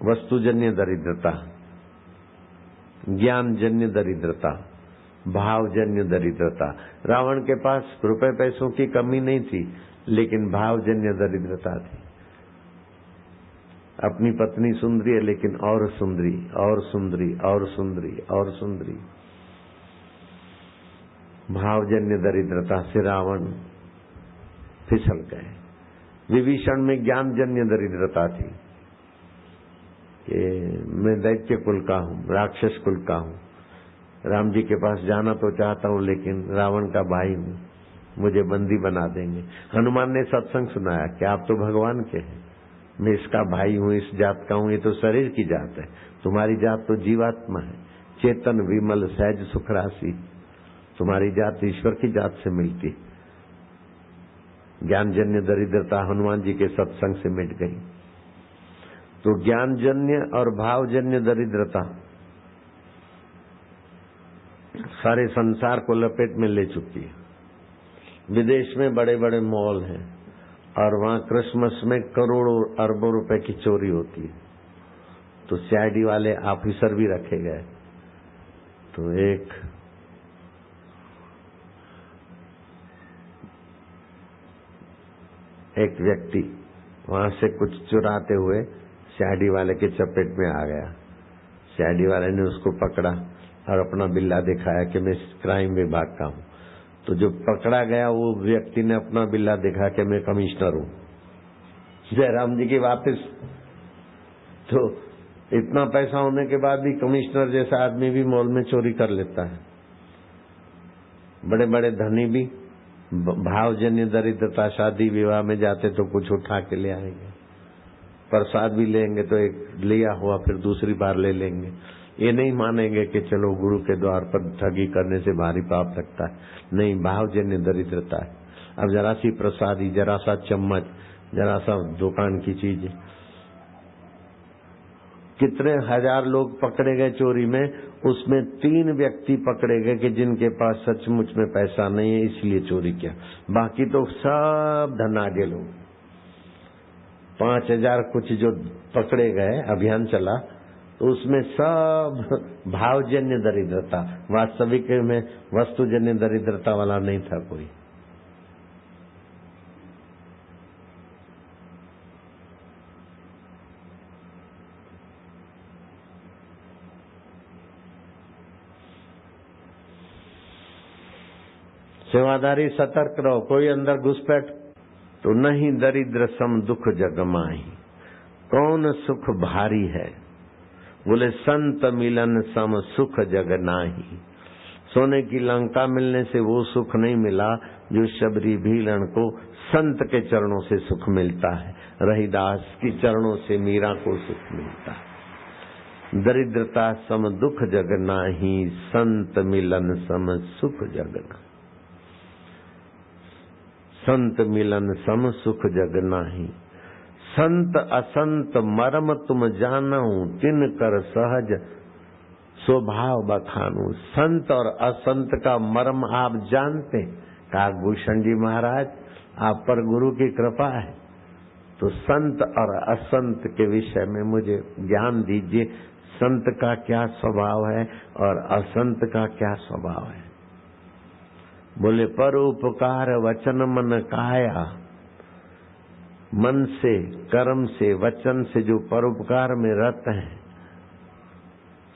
वस्तुजन्य दरिद्रता, ज्ञानजन्य दरिद्रता, भावजन्य दरिद्रता। रावण के पास रुपए पैसों की कमी नहीं थी, लेकिन भावजन्य दरिद्रता थी। अपनी पत्नी सुंदरी है लेकिन और सुंदरी और सुंदरी और सुंदरी और सुंदरी। भावजन्य दरिद्रता से रावण फिसल गए। विभीषण में ज्ञानजन्य दरिद्रता थी कि मैं दैत्य कुल का हूँ, राक्षस कुल का हूँ, राम जी के पास जाना तो चाहता हूँ लेकिन रावण का भाई हूँ, मुझे बंदी बना देंगे। हनुमान ने सत्संग सुनाया कि आप तो भगवान के हैं, मैं इसका भाई हूँ, इस जात का हूँ, ये तो शरीर की जात है, तुम्हारी जात तो जीवात्मा है, चेतन विमल सहज सुखराशि। तुम्हारी जात ईश्वर की जात से मिलती। ज्ञानजन्य दरिद्रता हनुमान जी के सत्संग से मिट गई। तो ज्ञानजन्य और भावजन्य दरिद्रता सारे संसार को लपेट में ले चुकी है। विदेश में बड़े बड़े मॉल हैं और वहाँ क्रिसमस में करोड़ों अरबों रुपए की चोरी होती है, तो सीआईडी वाले ऑफिसर भी रखे गए। तो एक व्यक्ति वहां से कुछ चुराते हुए सीआईडी वाले के चपेट में आ गया। सीआईडी वाले ने उसको पकड़ा और अपना बिल्ला दिखाया कि मैं क्राइम विभाग का हूं। तो जो पकड़ा गया वो व्यक्ति ने अपना बिल्ला दिखा कि मैं कमिश्नर हूं। जयराम जी की वापस। तो इतना पैसा होने के बाद भी कमिश्नर जैसा आदमी भी मॉल में चोरी कर लेता है। बड़े बड़े धनी भी भावजन्य दरिद्रता, शादी विवाह में जाते तो कुछ उठा के ले आएंगे, प्रसाद भी लेंगे तो एक लिया हुआ फिर दूसरी बार ले लेंगे। ये नहीं मानेंगे कि चलो गुरु के द्वार पर ठगी करने से भारी पाप लगता है। नहीं, भावजन्य दरिद्रता है। अब जरा सी प्रसादी, जरा सा चम्मच, जरा सा दुकान की चीज, कितने हजार लोग पकड़े गए चोरी में, उसमें 3 व्यक्ति पकड़े गए कि जिनके पास सचमुच में पैसा नहीं है इसलिए चोरी किया। बाकी तो सब धनाढ्य लोग। 5000 कुछ जो पकड़े गए, अभियान चला, तो उसमें सब भावजन्य दरिद्रता, वास्तविक में वस्तुजन्य दरिद्रता वाला नहीं था कोई। सेवादारी सतर्क रहो, कोई अंदर घुसपैठ तो नहीं। दरिद्र सम दुख जग माही, कौन सुख भारी है। बोले संत मिलन सम सुख जग नाही। सोने की लंका मिलने से वो सुख नहीं मिला जो शबरी भीलन को संत के चरणों से सुख मिलता है, रहीदास की चरणों से मीरा को सुख मिलता है। दरिद्रता सम दुख जग नाही, संत मिलन सम सुख जग नाही। संत मिलन सम सुख जग नाही। संत असंत मरम तुम जानऊ, तिन कर सहज स्वभाव बखानू। संत और असंत का मर्म आप जानते। काकभूषण जी महाराज, आप पर गुरु की कृपा है, तो संत और असंत के विषय में मुझे ज्ञान दीजिए। संत का क्या स्वभाव है और असंत का क्या स्वभाव है। बोले परोपकार वचन मन काया। मन से, कर्म से, वचन से जो परोपकार में रत है,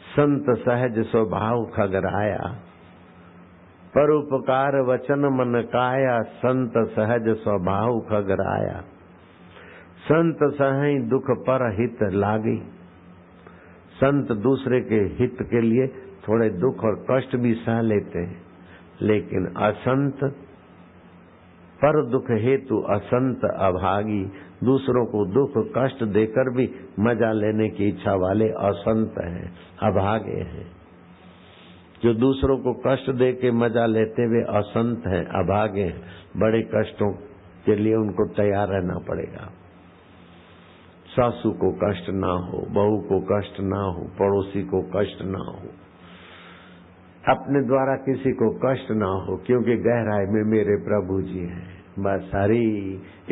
संत सहज स्वभाव खगराया। परोपकार वचन मन काया, संत सहज स्वभाव खगराया। संत सहई दुख पर हित लागी। संत दूसरे के हित के लिए थोड़े दुख और कष्ट भी सह लेते हैं, लेकिन असंत पर दुख हेतु असंत अभागी। दूसरों को दुख कष्ट देकर भी मजा लेने की इच्छा वाले असंत हैं, अभागे हैं। जो दूसरों को कष्ट दे के मजा लेते हुए असंत हैं, अभागे हैं। बड़े कष्टों के लिए उनको तैयार रहना पड़ेगा। सासू को कष्ट ना हो, बहू को कष्ट ना हो, पड़ोसी को कष्ट ना हो, अपने द्वारा किसी को कष्ट ना हो, क्योंकि गहराई में मेरे प्रभु जी हैं। बस हरी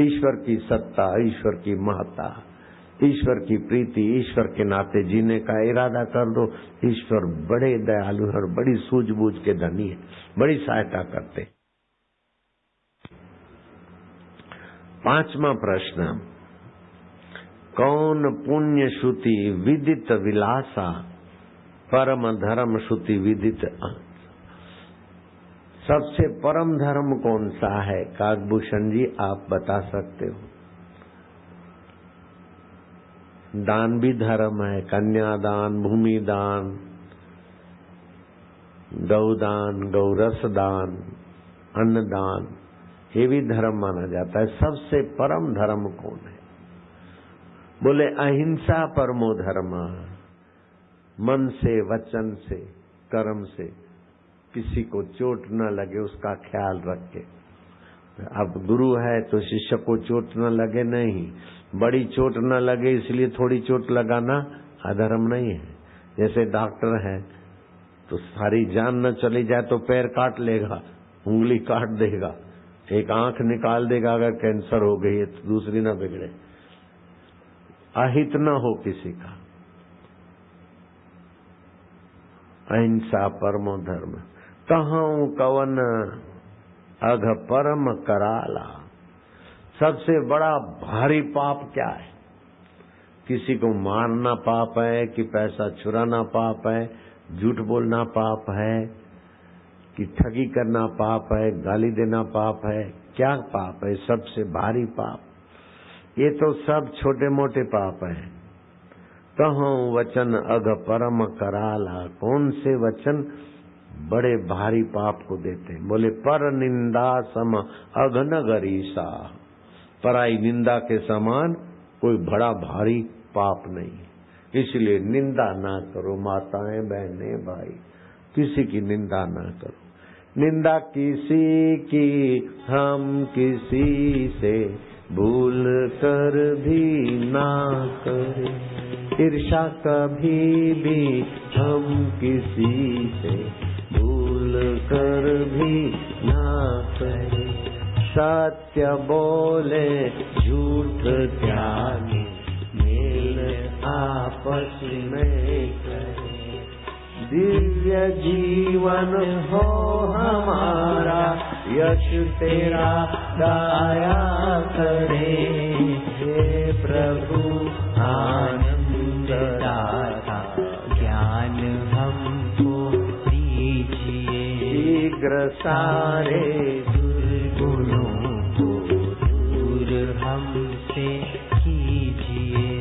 ईश्वर की सत्ता, ईश्वर की महत्ता, ईश्वर की प्रीति, ईश्वर के नाते जीने का इरादा कर दो। ईश्वर बड़े दयालु और बड़ी सूझबूझ के धनी है, बड़ी सहायता करते। 5वां प्रश्न, कौन पुण्य श्रुति विदित विलासा, परम धर्म श्रुति विदित। सबसे परम धर्म कौन सा है काकभूषण जी, आप बता सकते हो। दान भी धर्म है, कन्यादान, भूमि दान, गौदान, गौरस दान, अन्नदान, ये भी धर्म माना जाता है। सबसे परम धर्म कौन है। बोले अहिंसा परमो धर्म। मन से, वचन से, कर्म से किसी को चोट न लगे उसका ख्याल रख के। अब गुरु है तो शिष्य को चोट न लगे नहीं, बड़ी चोट न लगे इसलिए थोड़ी चोट लगाना अधर्म नहीं है। जैसे डॉक्टर है तो सारी जान न चली जाए तो पैर काट लेगा, उंगली काट देगा, एक आंख निकाल देगा अगर कैंसर हो गई है तो दूसरी ना बिगड़े। अहित न हो किसी का। अहिंसा परमो धर्म। कहूं कवन अघ परम कराला। सबसे बड़ा भारी पाप क्या है? किसी को मारना पाप है कि पैसा चुराना पाप है, झूठ बोलना पाप है कि ठगी करना पाप है, गाली देना पाप है? क्या पाप है सबसे भारी पाप? ये तो सब छोटे मोटे पाप हैं। कहूं वचन अघ परम कराला। कौन से वचन बड़े भारी पाप को देते हैं? बोले पर निंदा सम अघ न गरीसा। पराई निंदा के समान कोई बड़ा भारी पाप नहीं। इसलिए निंदा ना करो माताएं, बहनें, भाई, किसी की निंदा ना करो। निंदा किसी की हम किसी से भूल कर भी ना करें। ईर्षा कभी भी हम किसी से भूल कर भी ना करें। सत्य बोले झूठ त्यागे, मेल आपस में करें। दिव्य जीवन हो हमारा, यश तेरा गाया करें। हे प्रभु आनंद दाता, ज्ञान हमको दीजिए। शीघ्र सारे दुर्गुणों को दूर हमसे कीजिए।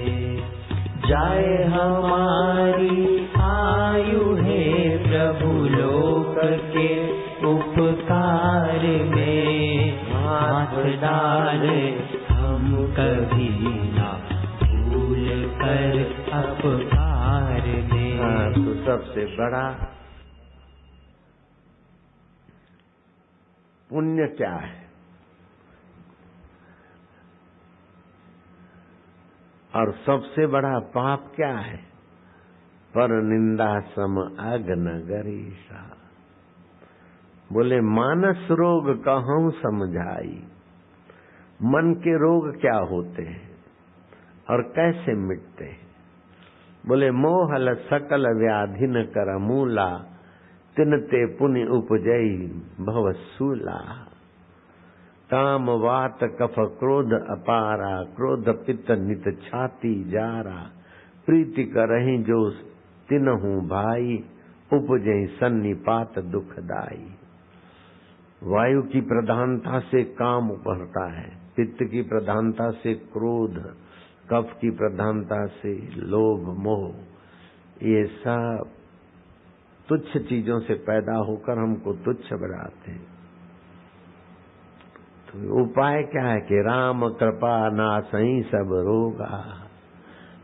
जाए हमारी आयु है प्रभु लोक के उपकार में। हाथ डाले हम कभी ना भूल कर अपकार में। तो सबसे बड़ा पुण्य क्या है? और सबसे बड़ा पाप क्या है? पर निंदा सम अघ न गरीसा। बोले मानस रोग कहूं समझाई। मन के रोग क्या होते हैं और कैसे मिटते हैं? बोले मोहल सकल व्याधि न कर मूला, तिनते पुण्य उपजई भव सूला। काम वात कफ क्रोध अपारा, क्रोध पित्त नित छाती जारा। प्रीति करहि जो तिनहु भाई, उपजहि सन्निपात दुखदाई। वायु की प्रधानता से काम उभरता है, पित्त की प्रधानता से क्रोध, कफ की प्रधानता से लोभ मोह। ये सब तुच्छ चीजों से पैदा होकर हमको तुच्छ बनाते हैं। तो उपाय क्या है कि राम कृपा नासई सब रोगा।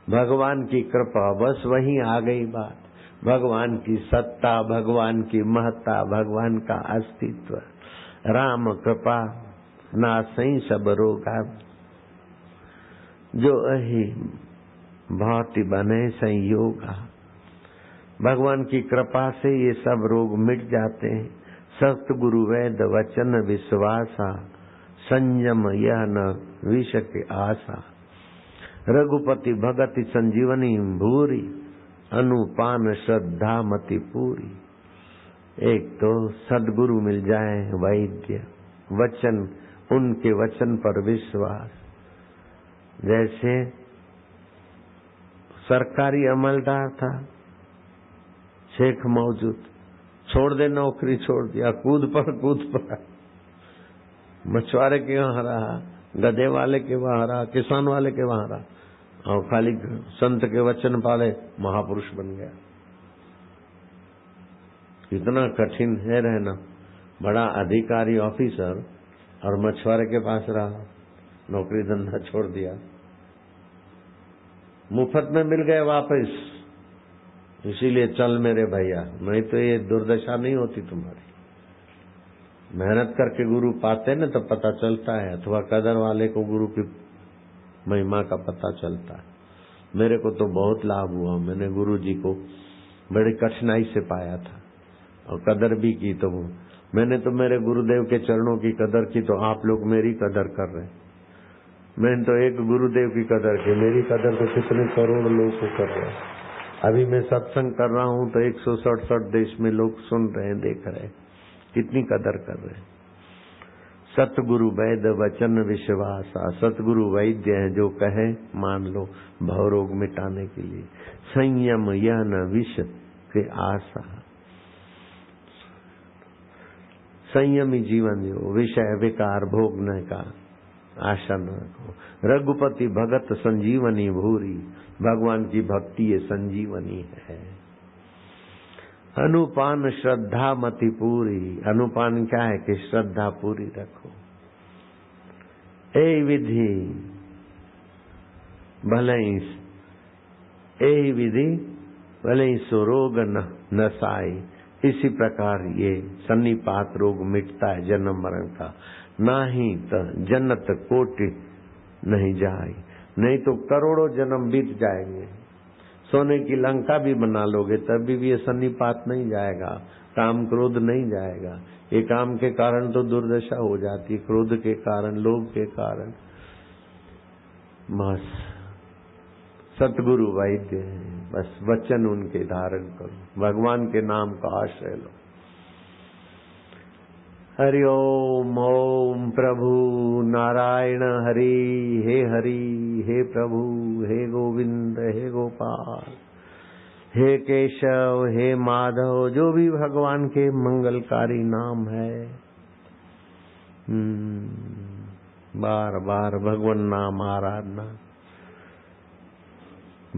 भगवान की कृपा, बस वहीं आ गई बात। भगवान की सत्ता, भगवान की महत्ता, भगवान का अस्तित्व। राम कृपा नासई सब रोगा। जो अहि भांति बने संयोगा। भगवान की कृपा से ये सब रोग मिट जाते हैं। सतगुरु वैद वचन विश्वासा, संयम यह न विष के आशा। रघुपति भगति संजीवनी भूरी, अनुपान श्रद्धा मति पूरी। एक तो सदगुरु मिल जाए, वैद्य वचन, उनके वचन पर विश्वास। जैसे सरकारी अमलदार था, शेख मौजूद, छोड़ दे नौकरी, छोड़ दिया, कूद पर मछुआरे के वहां रहा, गधे वाले के वहां रहा, किसान वाले के वहां रहा, और खाली संत के वचन पाले महापुरुष बन गया। इतना कठिन है रहना। बड़ा अधिकारी ऑफिसर और मछुआरे के पास रहा, नौकरी धंधा छोड़ दिया, मुफ्त में मिल गए वापस। इसीलिए चल मेरे भैया, नहीं तो ये दुर्दशा नहीं होती तुम्हारी। मेहनत करके गुरु पाते न तो पता चलता है, अथवा कदर वाले को गुरु की महिमा का पता चलता है। मेरे को तो बहुत लाभ हुआ, मैंने गुरु जी को बड़ी कठिनाई से पाया था। और कदर भी की तो मैंने तो मेरे गुरुदेव के चरणों की कदर की, तो आप लोग मेरी कदर कर रहे हैं। मैंने तो एक गुरुदेव की कदर की, मेरी कदर तो कितने करोड़ लोग को कर रहे हैं। अभी मैं सत्संग कर रहा हूं तो 167 देश में लोग सुन रहे हैं, देख रहे हैं, कितनी कदर कर रहे हैं। सतगुरु वैद वचन विश्वासा, सतगुरु वैद्य है, जो कहे मान लो भवरोग मिटाने के लिए। संयम यह न विष के आशा, संयमी जीवन जो, विषय विकार भोगने का आशा न रखो। रघुपति भगत संजीवनी भूरी, भगवान की भक्ति ये संजीवनी है। अनुपान श्रद्धा मति पूरी, अनुपान क्या है कि श्रद्धा पूरी रखो। ए विधि भले विधि भले ही सुरोग न साई, इसी प्रकार ये सन्निपात रोग मिटता है जन्म मरण का। नाही तो जन्नत कोटि नहीं जाए, नहीं तो करोड़ों जन्म बीत जाएंगे। सोने की लंका भी बना लोगे तभी भी ये सन्निपात नहीं जाएगा, काम क्रोध नहीं जाएगा। ये काम के कारण तो दुर्दशा हो जाती, क्रोध के कारण, लोभ के कारण। बस सतगुरु वैद्य है, बस वचन उनके धारण करो, भगवान के नाम का आश्रय लो। हरि ओम ओम प्रभु नारायण हरि, हे प्रभु, हे गोविंद, हे गोपाल, हे केशव, हे माधव, जो भी भगवान के मंगलकारी नाम है, बार बार भगवान नाम आराधना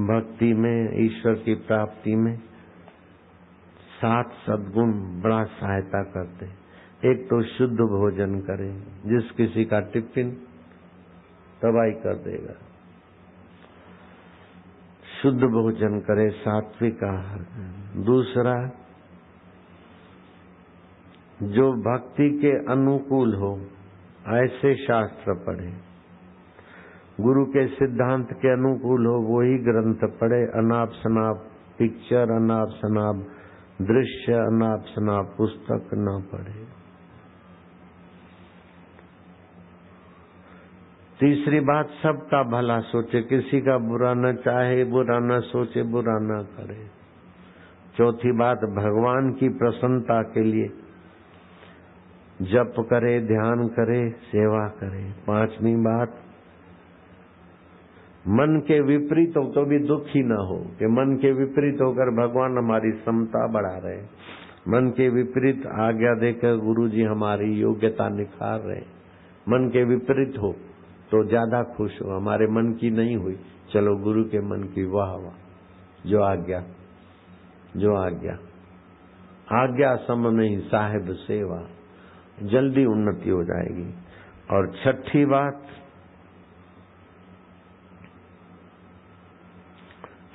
भक्ति में, ईश्वर की प्राप्ति में 7 सद्गुण बड़ा सहायता करते। एक तो शुद्ध भोजन करें, जिस किसी का टिफिन तबाही कर देगा। शुद्ध भोजन करे, सात्विक आहार। दूसरा, जो भक्ति के अनुकूल हो ऐसे शास्त्र पढ़े, गुरु के सिद्धांत के अनुकूल हो वही ग्रंथ पढ़े। अनाप शनाप पिक्चर, अनाप शनाप दृश्य, अनाप शनाप पुस्तक न पढ़े। तीसरी बात, सबका भला सोचे, किसी का बुरा न चाहे, बुरा न सोचे, बुरा न करे। चौथी बात, भगवान की प्रसन्नता के लिए जप करे, ध्यान करे, सेवा करे। 5वीं बात, मन के विपरीत हो तो भी दुखी न हो, कि मन के विपरीत होकर भगवान हमारी समता बढ़ा रहे, मन के विपरीत आज्ञा देकर गुरु जी हमारी योग्यता निखार रहे। मन के विपरीत हो तो ज्यादा खुश हो, हमारे मन की नहीं हुई, चलो गुरु के मन की, वाह वाह, जो आज्ञा, जो आज्ञा, आज्ञा सम नहीं साहिब सेवा, जल्दी उन्नति हो जाएगी। और 6ठी बात,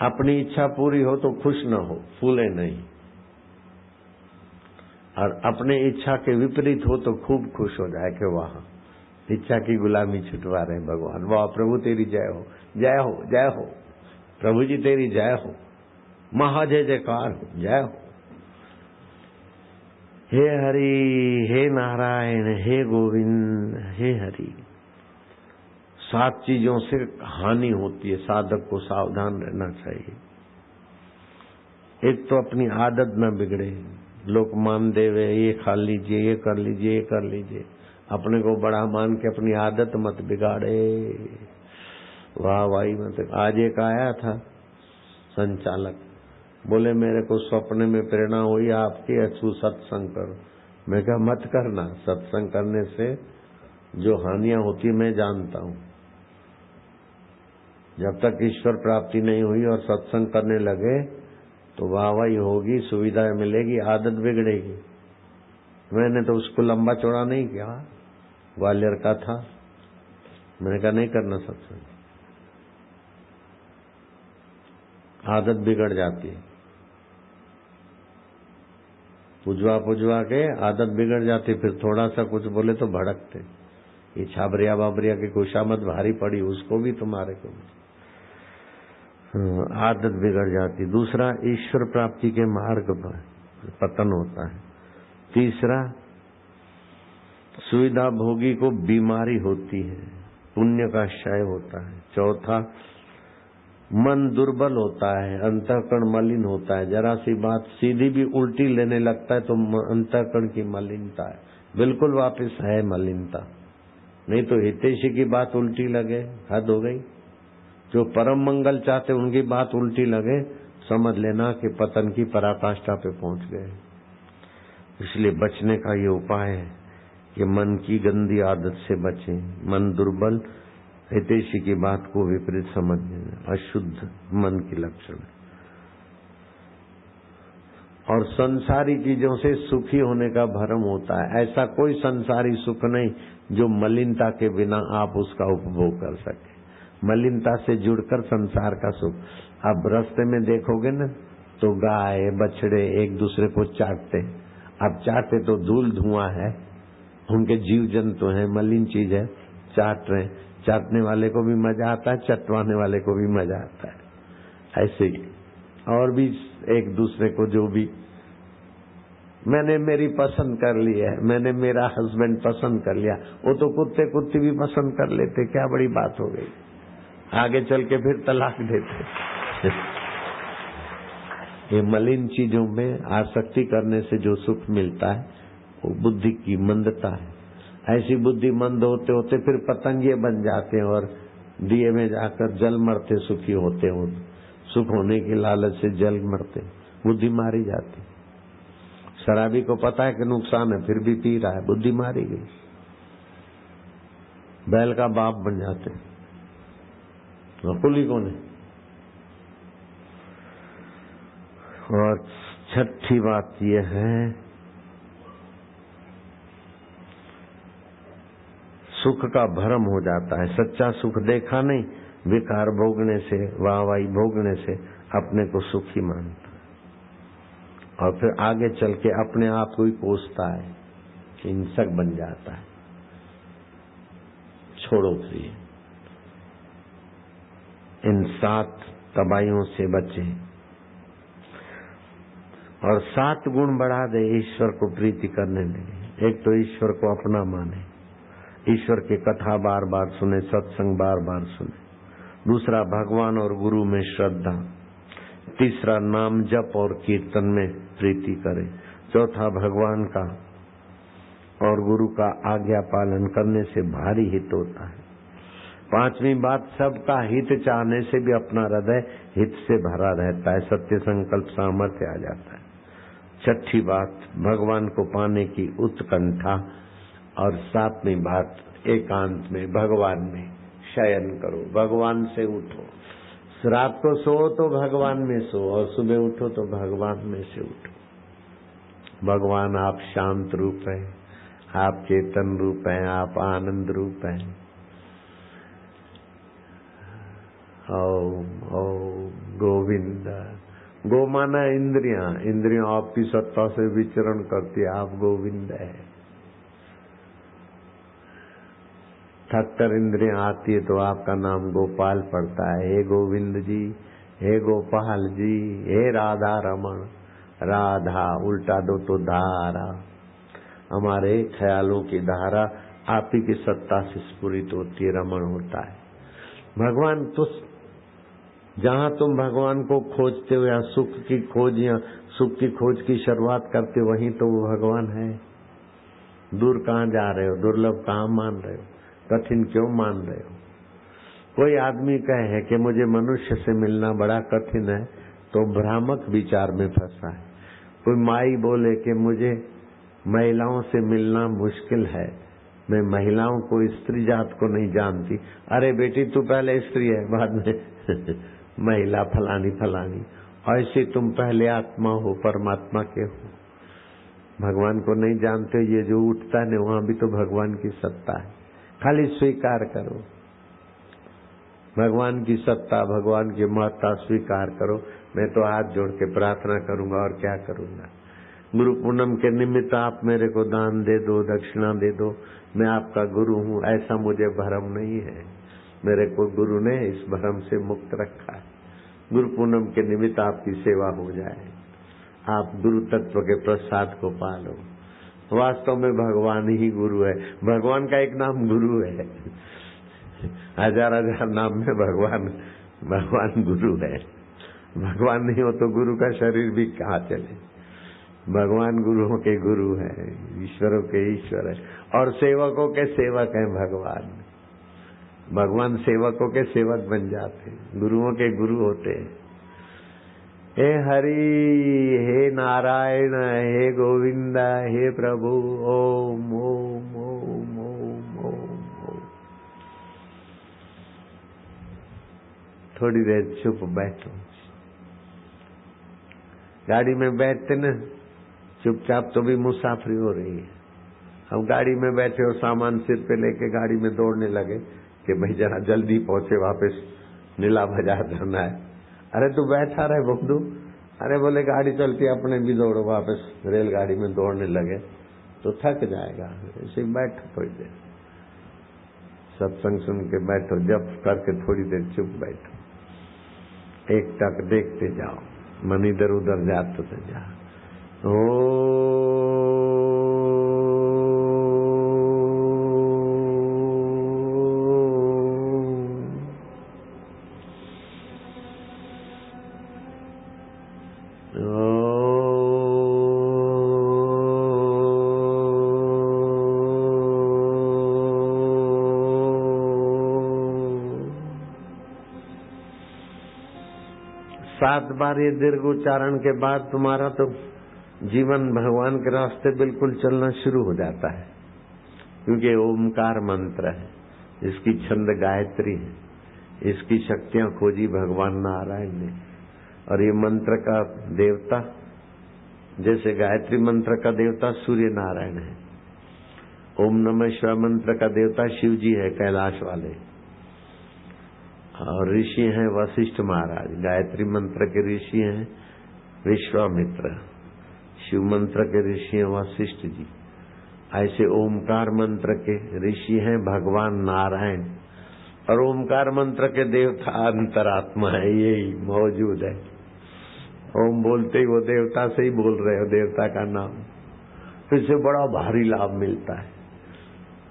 अपनी इच्छा पूरी हो तो खुश न हो, फूले नहीं, और अपने इच्छा के विपरीत हो तो खूब खुश हो जाए कि वाह, इच्छा की गुलामी छुटवा रहे भगवान, वाह प्रभु तेरी जय हो, जय हो, जय हो, प्रभु जी तेरी जय हो, महा जय जयकार हो, जय हो। हे हरि, हे नारायण, हे गोविंद, हे हरि। 7 चीजों से हानि होती है, साधक को सावधान रहना चाहिए। एक तो अपनी आदत न बिगड़े, लोग मान देवे, ये खा लीजिए, ये कर लीजिए, ये कर लीजिए, अपने को बड़ा मान के अपनी आदत मत बिगाड़े। वाह वाही मत। आज एक आया था संचालक, बोले मेरे को स्वप्न में प्रेरणा हुई आपकी, अच्छू सत्संग करो। मैं कहा मत करना, सत्संग करने से जो हानियां होती मैं जानता हूं। जब तक ईश्वर प्राप्ति नहीं हुई और सत्संग करने लगे तो वाहवाही होगी, सुविधाएं मिलेगी, आदत बिगड़ेगी। मैंने तो उसको लंबा चौड़ा नहीं किया, ग्वालियर का था, मैंने कहा नहीं करना सत्संग, आदत बिगड़ जाती है। पुजवा के आदत बिगड़ जाती, फिर थोड़ा सा कुछ बोले तो भड़कते। ये छाबरिया बाबरिया की खुशामद भारी पड़ी, उसको भी तुम्हारे को आदत बिगड़ जाती। दूसरा, ईश्वर प्राप्ति के मार्ग पर पतन होता है। तीसरा, सुविधा भोगी को बीमारी होती है, पुण्य का क्षय होता है। चौथा, मन दुर्बल होता है, अंतःकरण मलिन होता है। जरा सी बात सीधी भी उल्टी लेने लगता है तो अंतःकरण की मलिनता है, बिल्कुल वापस है मलिनता। नहीं तो हितैषी की बात उल्टी लगे, हद हो गई। जो परम मंगल चाहते उनकी बात उल्टी लगे, समझ लेना कि पतन की पराकाष्ठा पे पहुंच गए। इसलिए बचने का ये उपाय है कि मन की गंदी आदत से बचें। मन दुर्बल, हितैषी की बात को विपरीत समझने, अशुद्ध मन की लक्षण। और संसारी चीजों से सुखी होने का भ्रम होता है। ऐसा कोई संसारी सुख नहीं जो मलिनता के बिना आप उसका उपभोग कर सके। मलिनता से जुड़कर संसार का सुख। अब रास्ते में देखोगे ना तो गाय बछड़े एक दूसरे को चाटते। अब चाटते तो धूल धुआं है, उनके जीव जंतु हैं, मलिन चीज है, चाट रहे। चाटने वाले को भी मजा आता है, चटवाने वाले को भी मजा आता है। ऐसे ही और भी एक दूसरे को जो भी, मैंने मेरी पसंद कर ली है, मैंने मेरा हस्बैंड पसंद कर लिया, वो तो कुत्ते कुत्ती भी पसंद कर लेते, क्या बड़ी बात हो गई। आगे चल के फिर तलाक देते। ये मलिन चीजों में आसक्ति करने से जो सुख मिलता है वो बुद्धि की मंदता है। ऐसी बुद्धि मंद होते होते फिर पतंगे बन जाते हैं और दिए में जाकर जल मरते सुखी होते हो। सुख होने की लालच से जल मरते, बुद्धि मारी जाती। शराबी को पता है कि नुकसान है फिर भी पी रहा है, बुद्धि मारी गई। बैल का बाप बन जाते, कुली को नहीं। और छठी बात यह है, सुख का भ्रम हो जाता है। सच्चा सुख देखा नहीं, विकार भोगने से, वाहवाही भोगने से अपने को सुखी मानता और फिर आगे चल के अपने आप को ही कोसता है, हिंसक बन जाता है। छोड़ो प्रिय, इन 7 तबाहियों से बचें और 7 गुण बढ़ा दे ईश्वर को प्रीति करने लगे। एक तो ईश्वर को अपना माने, ईश्वर की कथा बार बार सुने, सत्संग बार बार सुने। दूसरा, भगवान और गुरु में श्रद्धा। तीसरा, नाम जप और कीर्तन में प्रीति करे। चौथा, भगवान का और गुरु का आज्ञा पालन करने से भारी हित होता है। 5वीं बात, सबका हित चाहने से भी अपना हृदय हित से भरा रहता है, सत्य संकल्प सामर्थ्य आ जाता है। 6ठी बात, भगवान को पाने की उत्कंठा। और 7वीं बात, एकांत में भगवान में शयन करो, भगवान से उठो। रात को सो तो भगवान में सो और सुबह उठो तो भगवान में से उठो। भगवान आप शांत रूप है, आप चेतन रूप है, आप आनंद रूप है। ओम ओम गोविंद। गो माना इंद्रियां, इंद्रियां आपकी सत्ता से विचरण करती है, आप गोविंद है। थककर इंद्रियां आती है तो आपका नाम गोपाल पड़ता है। हे गोविंद जी, हे गोपाल जी, हे राधा रमण। राधा उल्टा दो तो धारा, हमारे ख्यालों की धारा आप ही की सत्ता से स्फुरित होती है, रमण होता है। भगवान तो जहां तुम भगवान को खोजते हो या सुख की खोज या सुख की खोज की शुरुआत करते हो, वहीं तो वो भगवान है। दूर कहाँ जा रहे हो, दुर्लभ कहाँ मान रहे हो, कठिन क्यों मान रहे हो। कोई आदमी कहे कि मुझे मनुष्य से मिलना बड़ा कठिन है तो भ्रामक विचार में फंसा है। कोई माई बोले कि मुझे महिलाओं से मिलना मुश्किल है, मैं महिलाओं को, स्त्री जात को नहीं जानती। अरे बेटी, तू पहले स्त्री है, बाद में महिला फलानी फलानी। ऐसे तुम पहले आत्मा हो, परमात्मा के हो, भगवान को नहीं जानते। ये जो उठता है वहां भी तो भगवान की सत्ता है, खाली स्वीकार करो। भगवान की सत्ता, भगवान की महत्ता स्वीकार करो। मैं तो हाथ जोड़ के प्रार्थना करूंगा और क्या करूंगा। गुरु पूनम के निमित्त आप मेरे को दान दे दो, दक्षिणा दे दो, मैं आपका गुरु हूँ, ऐसा मुझे भ्रम नहीं है। मेरे को गुरु ने इस भ्रम से मुक्त रखा है। गुरु पूनम के निमित्त आपकी सेवा हो जाए, आप गुरु तत्व के प्रसाद को पालो। वास्तव में भगवान ही गुरु है। भगवान का एक नाम गुरु है, हजार हजार नाम में भगवान गुरु है। भगवान नहीं हो तो गुरु का शरीर भी कहाँ चले। भगवान गुरुओं के गुरु है, ईश्वरों के ईश्वर है, और सेवकों के सेवक हैं भगवान। भगवान सेवकों के सेवक बन जाते, गुरुओं के गुरु होते हैं। हे हरि, हे नारायण, हे गोविंद, हे प्रभु, ओम ओम ओम ओम ओम ओम। थोड़ी देर चुप बैठो। गाड़ी में बैठते न चुपचाप तो भी मुसाफरी हो रही है। अब गाड़ी में बैठे और सामान सिर पे लेके गाड़ी में दौड़ने लगे कि भाई जरा जल्दी पहुंचे, वापस नीला बाजार जाना है। अरे तू बैठा रहे बंधु। अरे बोले गाड़ी चलती है, अपने भी दौड़ो, वापस रेलगाड़ी में दौड़ने लगे तो थक जाएगा। ऐसे बैठो थोड़ी देर, सत्संग सुन के बैठो, जप करके थोड़ी देर चुप बैठो, एक टक देखते जाओ, मन इधर उधर जाते तो जा। सात बार ये दीर्घ उच्चारण के बाद तुम्हारा तो जीवन भगवान के रास्ते बिल्कुल चलना शुरू हो जाता है, क्योंकि ओमकार मंत्र है, इसकी छंद गायत्री है, इसकी शक्तियां खोजी भगवान नारायण ने। और ये मंत्र का देवता, जैसे गायत्री मंत्र का देवता सूर्य नारायण है, ओम नमः शिवाय मंत्र का देवता शिव जी है कैलाश वाले, और ऋषि हैं वशिष्ठ महाराज। गायत्री मंत्र के ऋषि हैं विश्वामित्र, शिव मंत्र के ऋषि हैं वशिष्ठ जी। ऐसे ओमकार मंत्र के ऋषि हैं भगवान नारायण, और ओमकार मंत्र के देवता अंतरात्मा है, यही मौजूद है। ओम बोलते ही वो देवता से ही बोल रहे हो, देवता का नाम, तो इससे बड़ा भारी लाभ मिलता है।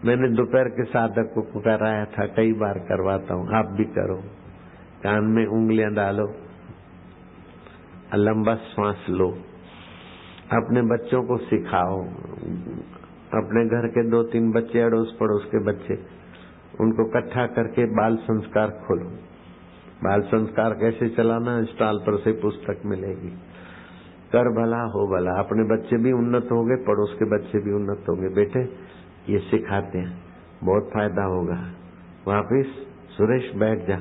मैंने दोपहर के साधक को कराया था, कई बार करवाता हूँ, आप भी करो। कान में उंगलियां डालो, लंबा श्वास लो, अपने बच्चों को सिखाओ। अपने घर के 2-3 बच्चे, अड़ोस पड़ोस के बच्चे, उनको इकट्ठा करके बाल संस्कार खोलो। बाल संस्कार कैसे चलाना, स्टॉल पर से पुस्तक मिलेगी। कर भला हो भला, अपने बच्चे भी उन्नत होंगे, पड़ोस के बच्चे भी उन्नत होंगे। बेटे ये सिखाते हैं, बहुत फायदा होगा। वापिस सुरेश बैठ जा,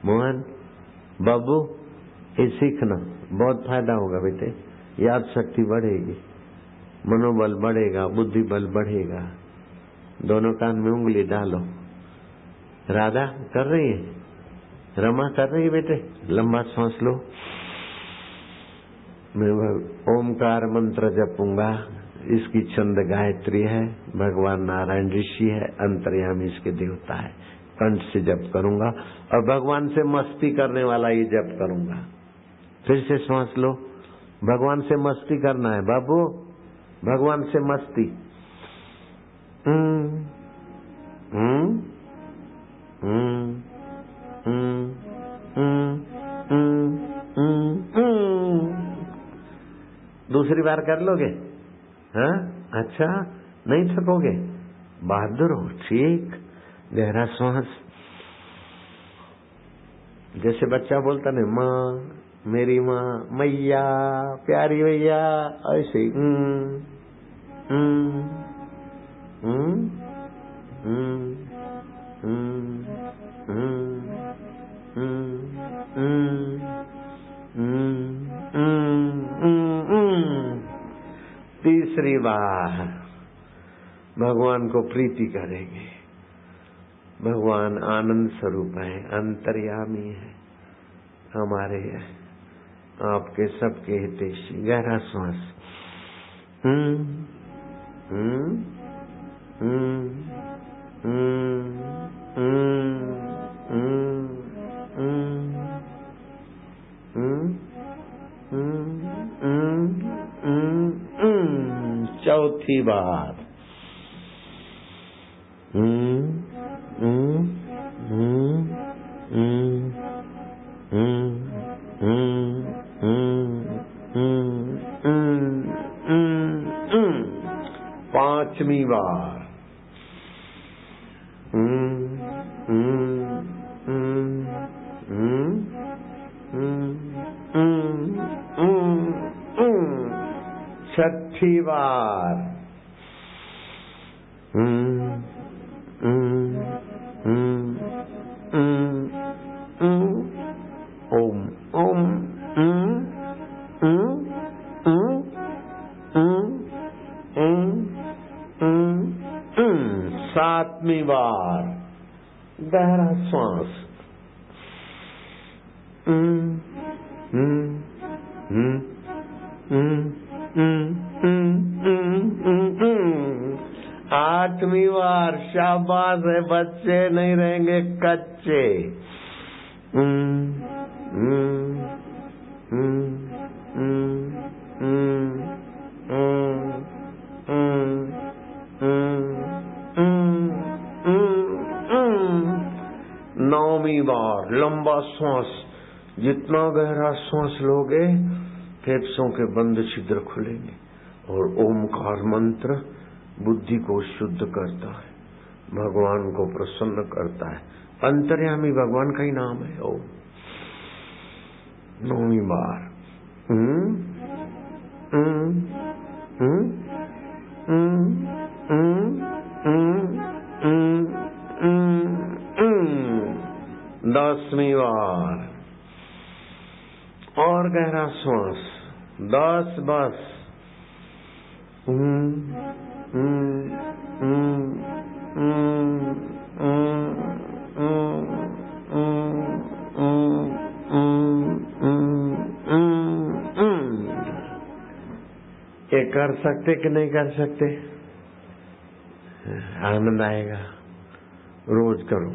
मोहन बाबू ये सीखना, बहुत फायदा होगा बेटे, याद शक्ति बढ़ेगी, मनोबल बढ़ेगा, बुद्धि बल बढ़ेगा। दोनों कान में उंगली डालो। राधा कर रही है, रमा कर रही है बेटे, लंबा सांस लो। मैं ओमकार मंत्र जपूंगा, इसकी छंद गायत्री है, भगवान नारायण ऋषि है, अंतर्यामी इसके देवता है। कंठ से जप करूंगा और भगवान से मस्ती करने वाला ये जप करूंगा। फिर से सांस लो, भगवान से मस्ती करना है बाबू, भगवान से मस्ती। दूसरी बार कर लोगे? हाँ अच्छा, नहीं थकोगे? बहादुर हो। ठीक, गहरा श्वास, जैसे बच्चा बोलता ना, माँ मेरी माँ, मैया प्यारी मैया, ऐसे तीसरी बार भगवान को प्रीति करेंगे। भगवान आनंद स्वरूप है, अंतर्यामी है, हमारे आपके सबके हितैषी। गहरा श्वास, चौथी बार। पांचवी बार। छठी बार। ओम ओम सातवीं बार। गहरा श्वास। आठवीं बार। शाबाश है बच्चे, नहीं रहेंगे कच्चे। नौवीं बार। लंबा श्वास। जितना गहरा श्वास लोगे फेफड़ों के बंद छिद्र खुलेंगे और ओमकार मंत्र बुद्धि को शुद्ध करता है, भगवान को प्रसन्न करता है। अंतर्यामी भगवान का ही नाम है ओम। नौवीं बार। दसवीं बार। और गहरा श्वास। 10 बस। ये कर सकते कि नहीं कर सकते? आनंद आएगा। रोज करो।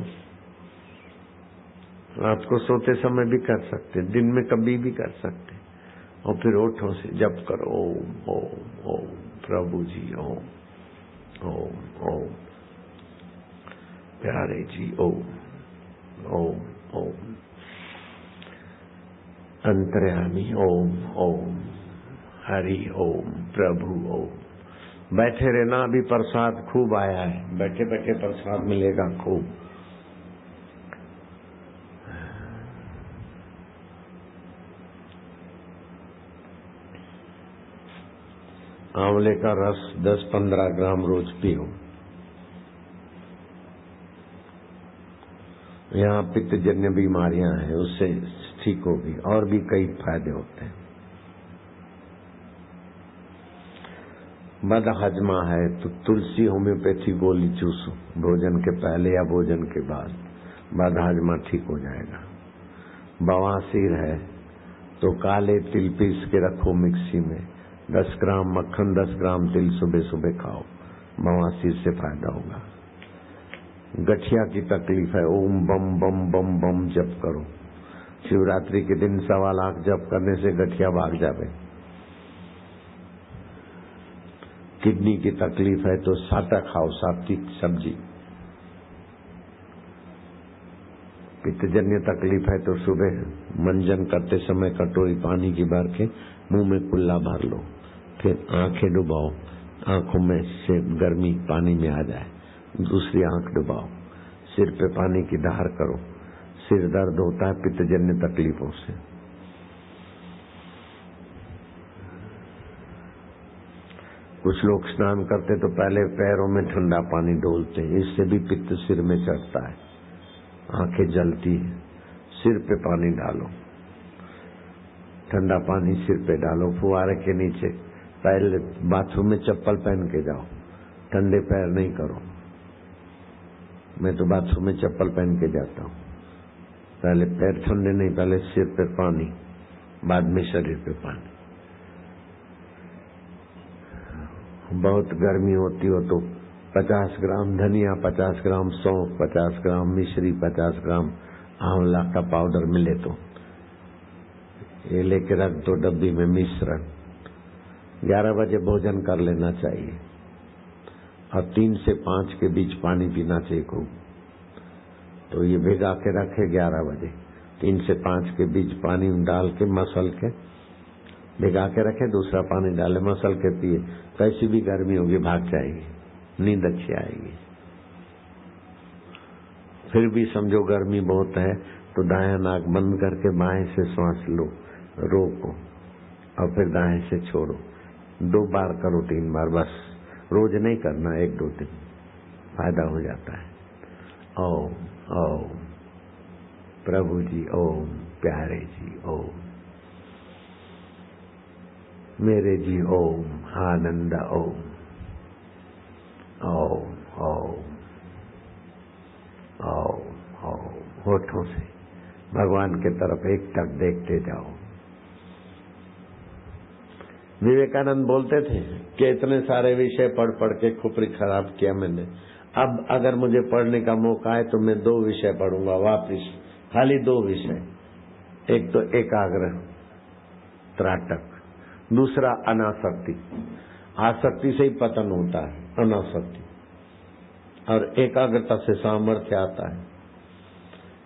रात को सोते समय भी कर सकते, दिन में कभी भी कर सकते, और फिर ओठों से जप करो ओम ओम ओम। प्रभु जी ओम ओम ओम। प्यारे जी ओम ओम ओम। अंतर्यामी ओम ओम। हरि ओम। प्रभु ओम। बैठे रहना, अभी प्रसाद खूब आया है, बैठे बैठे प्रसाद मिलेगा खूब। आंवले का रस 10-15 ग्राम रोज पियो। यहाँ पित्तजन्य बीमारियां हैं, उससे ठीक होगी, और भी कई फायदे होते हैं। बदहजमा है तो तुलसी होम्योपैथी गोली चूसो, भोजन के पहले या भोजन के बाद, बदहजमा ठीक हो जाएगा। बवासीर है तो काले तिल पीस के रखो मिक्सी में, 10 ग्राम मक्खन 10 ग्राम तिल सुबह सुबह खाओ, बवासीर से फायदा होगा। गठिया की तकलीफ है, ओम बम बम बम बम जप करो। शिवरात्रि के दिन 1.25 लाख जप करने से गठिया भाग जावे। किडनी की तकलीफ है तो साटा खाओ, सात्विक सब्जी। पित्तजन्य तकलीफ है तो सुबह मंजन करते समय कटोरी पानी की भर के मुंह में कुल्ला भर लो, फिर आंखें डुबाओ, आंखों में से गर्मी पानी में आ जाए, दूसरी आंख डुबाओ, सिर पे पानी की धार करो। सिर दर्द होता है पित्तजन्य तकलीफों से। कुछ लोग स्नान करते तो पहले पैरों में ठंडा पानी डोलते हैं, इससे भी पित्त सिर में चढ़ता है, आंखें जलती है। सिर पे पानी डालो, ठंडा पानी सिर पे डालो, फुहारे के नीचे। पहले बाथरूम में चप्पल पहन के जाओ, ठंडे पैर नहीं करो। मैं तो बाथरूम में चप्पल पहन के जाता हूँ। पहले पैर ठंडे नहीं, पहले सिर पे पानी, बाद में शरीर पे पानी। बहुत गर्मी होती हो तो 50 ग्राम धनिया, 50 ग्राम सौंफ, 50 ग्राम मिश्री, 50 ग्राम आंवला का पाउडर मिले तो ये लेके रख दो डब्बी में मिश्रण। 11 बजे भोजन कर लेना चाहिए और 3 से 5 के बीच पानी पीना चाहिए खूब। तो ये भिगा के रखे 11 बजे, 3 से 5 के बीच पानी डाल के मसल के भिगा के रखे, दूसरा पानी डाले मसल के पिए। कैसी भी गर्मी होगी भाग जाएगी, नींद अच्छी आएगी। फिर भी समझो गर्मी बहुत है तो दायां नाक बंद करके बाएं से सांस लो, रोको और फिर दाएं से छोड़ो। 2 बार करो, 3 बार, बस रोज नहीं करना, 1-2 दिन फायदा हो जाता है। ओम ओम प्रभु जी, ओम प्यारे जी, ओम मेरे जी, ओम आनंद, ओम ओम ओम ओम ओम। होठों से भगवान के तरफ एकटक देखते जाओ। विवेकानंद बोलते थे कि इतने सारे विषय पढ़ पढ़ के खोपड़ी खराब किया मैंने, अब अगर मुझे पढ़ने का मौका है तो मैं 2 विषय पढ़ूंगा वापिस, खाली 2 विषय। एक तो एकाग्र त्राटक, दूसरा अनासक्ति। आसक्ति से ही पतन होता है, अनासक्ति, और एकाग्रता से सामर्थ्य आता है।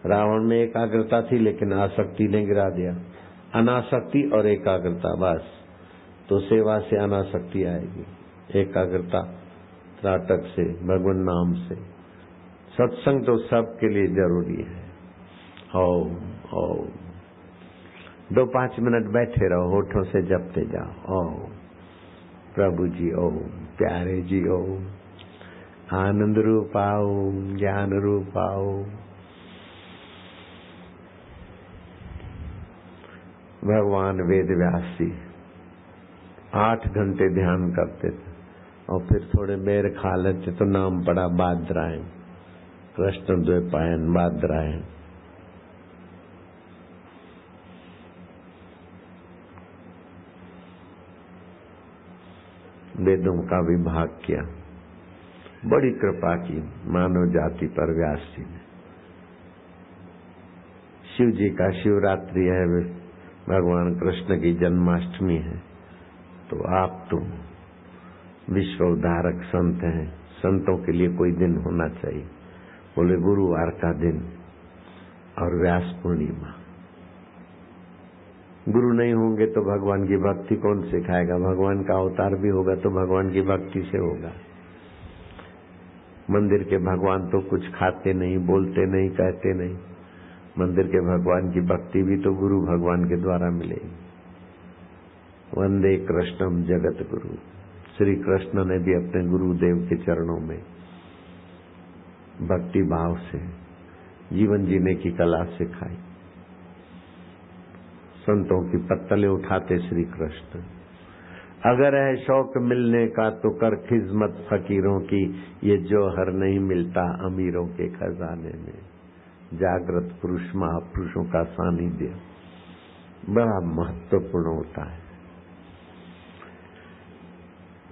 रावण में एकाग्रता थी लेकिन आसक्ति ने गिरा दिया। अनासक्ति और एकाग्रता, बस तो सेवा से अनासक्ति आएगी। एकाग्रता त्राटक से, भगवान नाम से। सत्संग तो सबके लिए जरूरी है। ओम ओम 2-5 मिनट बैठे रहो, होठों से जपते जाओ। ओम प्रभु जी, ओम प्यारे जी, ओम आनंद रूपा, ओम ज्ञान रूपा, ओम। भगवान वेद व्यास जी 8 घंटे ध्यान करते थे और फिर थोड़े बेर खा लेते तो नाम पड़ा बादरायण, कृष्ण द्वैपायन बादरायण। वेदों का विभाग किया, बड़ी कृपा की मानव जाति पर व्यास जी ने। शिव जी का शिवरात्रि है, भगवान कृष्ण की जन्माष्टमी है, तो आप तो विश्व उद्धारक संत हैं, संतों के लिए कोई दिन होना चाहिए। बोले गुरुवार का दिन और व्यास पूर्णिमा। गुरु नहीं होंगे तो भगवान की भक्ति कौन सिखाएगा? भगवान का अवतार भी होगा तो भगवान की भक्ति से होगा। मंदिर के भगवान तो कुछ खाते नहीं, बोलते नहीं, कहते नहीं। मंदिर के भगवान की भक्ति भी तो गुरु भगवान के द्वारा मिलेगी। वंदे कृष्णम जगत गुरु। श्री कृष्ण ने भी अपने गुरुदेव के चरणों में भक्ति भाव से जीवन जीने की कला सिखाई। संतों की पत्तलें उठाते श्री कृष्ण। अगर है शौक मिलने का तो कर खिदमत फकीरों की, ये जौहर नहीं मिलता अमीरों के खजाने में। जागृत पुरुष महापुरुषों का सानिध्य बड़ा महत्वपूर्ण होता है।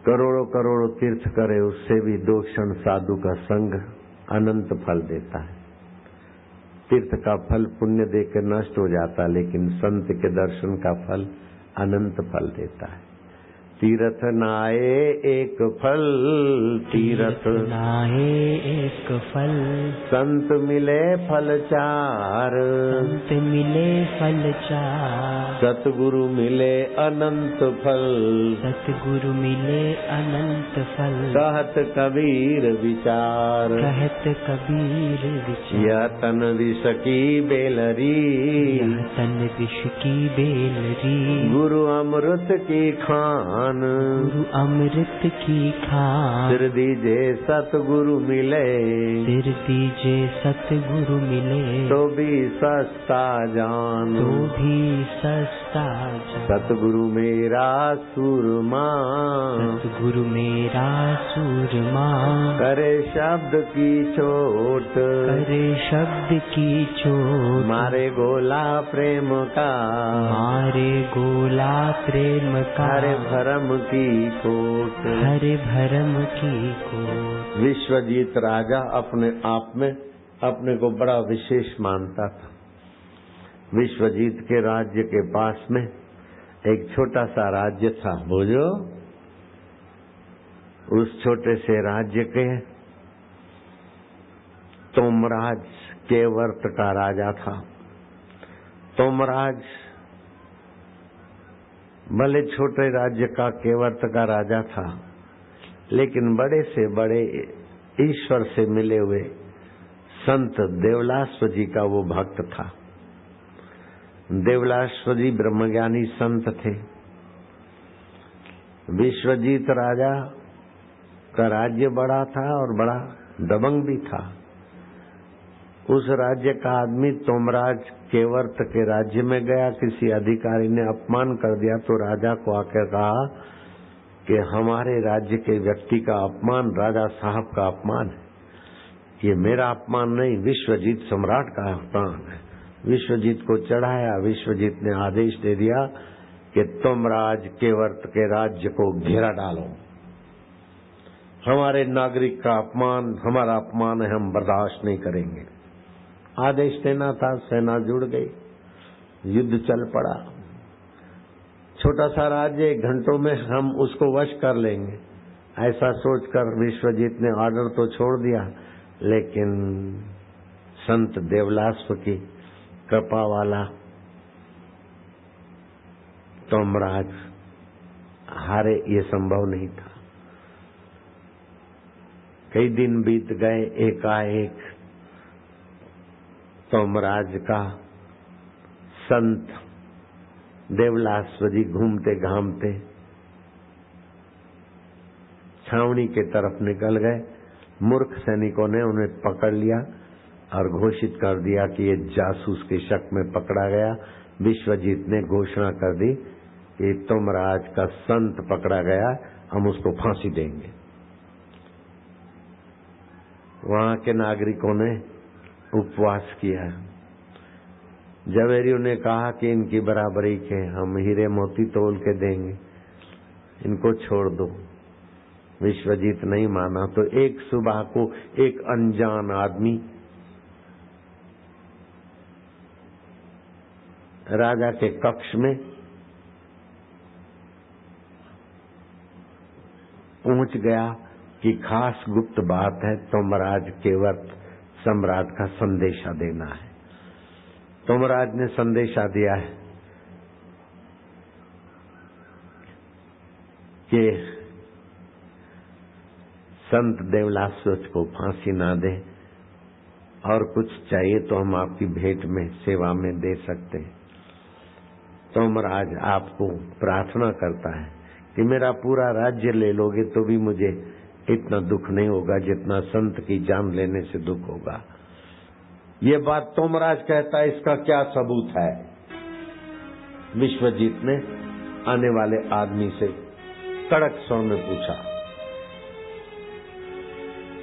करोड़ों करोड़ों तीर्थ करे, उससे भी 2 क्षण साधु का संग अनंत फल देता है। तीर्थ का फल पुण्य देकर नष्ट हो जाता है, लेकिन संत के दर्शन का फल अनंत फल देता है। तीर्थ नाए एक फल, तीर्थ नाए एक फल, संत मिले फल 4, संत मिले फल 4, सतगुरु मिले अनंत फल, सतगुरु मिले अनंत फल। कहत कबीर विचार, कहत कबीर विचार, यह तन विष की बेलरी, यह तन विष की बेलरी, गुरु अमृत की खान, गुरु अमृत की खान। सिर दीजे सतगुरु मिले, सिर दीजे सतगुरु मिले, तो भी सस्ता जान, तो भी सस्ता जान। सतगुरु मेरा सूरमा, सतगुरु मेरा सूरमा, करे शब्द की चोट, करे शब्द की चोट, मारे गोला प्रेम का, मारे गोला प्रेम का, हरे भरम की कोट, हरे भरम की कोट। विश्वजीत राजा अपने आप में अपने को बड़ा विशेष मानता था। विश्वजीत के राज्य के पास में एक छोटा सा राज्य था, बोलो। उस छोटे से राज्य के तोमराज केवर्त का राजा था। तोमराज भले छोटे राज्य का केवर्त का राजा था, लेकिन बड़े से बड़े ईश्वर से मिले हुए संत देवलाश्व जी का वो भक्त था। देवलाश्व जी ब्रह्मज्ञानी संत थे। विश्वजीत राजा का राज्य बड़ा था और बड़ा दबंग भी था। उस राज्य का आदमी तोमराज केवर्त के राज्य में गया, किसी अधिकारी ने अपमान कर दिया तो राजा को आकर कहा कि हमारे राज्य के व्यक्ति का अपमान राजा साहब का अपमान है, ये मेरा अपमान नहीं, विश्वजीत सम्राट का अपमान है। विश्वजीत को चढ़ाया। विश्वजीत ने आदेश दे दिया कि तोमराज केवर्त के राज्य को घेरा डालो, हमारे नागरिक का अपमान हमारा अपमान है, हम बर्दाश्त नहीं करेंगे। आदेश देना था, सेना जुड़ गई, युद्ध चल पड़ा। छोटा सा राज्य, घंटों में हम उसको वश कर लेंगे, ऐसा सोचकर विश्वजीत ने ऑर्डर तो छोड़ दिया, लेकिन संत देवलाश्व की कृपा वाला तोमराज हारे, ये संभव नहीं था। कई दिन बीत गए। एकाएक तोमराज का संत देवलाश्व जी घूमते घामते छावनी के तरफ निकल गए। मूर्ख सैनिकों ने उन्हें पकड़ लिया और घोषित कर दिया कि ये जासूस के शक में पकड़ा गया। विश्वजीत ने घोषणा कर दी कि तोमराज का संत पकड़ा गया, हम उसको फांसी देंगे। वहां के नागरिकों ने उपवास किया। जवेरियों ने कहा कि इनकी बराबरी के हम हीरे मोती तोल के देंगे, इनको छोड़ दो। विश्वजीत नहीं माना तो एक सुबह को एक अनजान आदमी राजा के कक्ष में पहुंच गया कि खास गुप्त बात है, तोमराज केवर्त सम्राट का संदेशा देना है। तोमराज ने संदेशा दिया है कि संत देवलाश्व को फांसी ना दे, और कुछ चाहिए तो हम आपकी भेंट में सेवा में दे सकते हैं। तोमराज आपको प्रार्थना करता है कि मेरा पूरा राज्य ले लोगे तो भी मुझे इतना दुख नहीं होगा जितना संत की जान लेने से दुख होगा। ये बात तोमराज कहता है, इसका क्या सबूत है? विश्वजीत ने आने वाले आदमी से कड़क स्वर में पूछा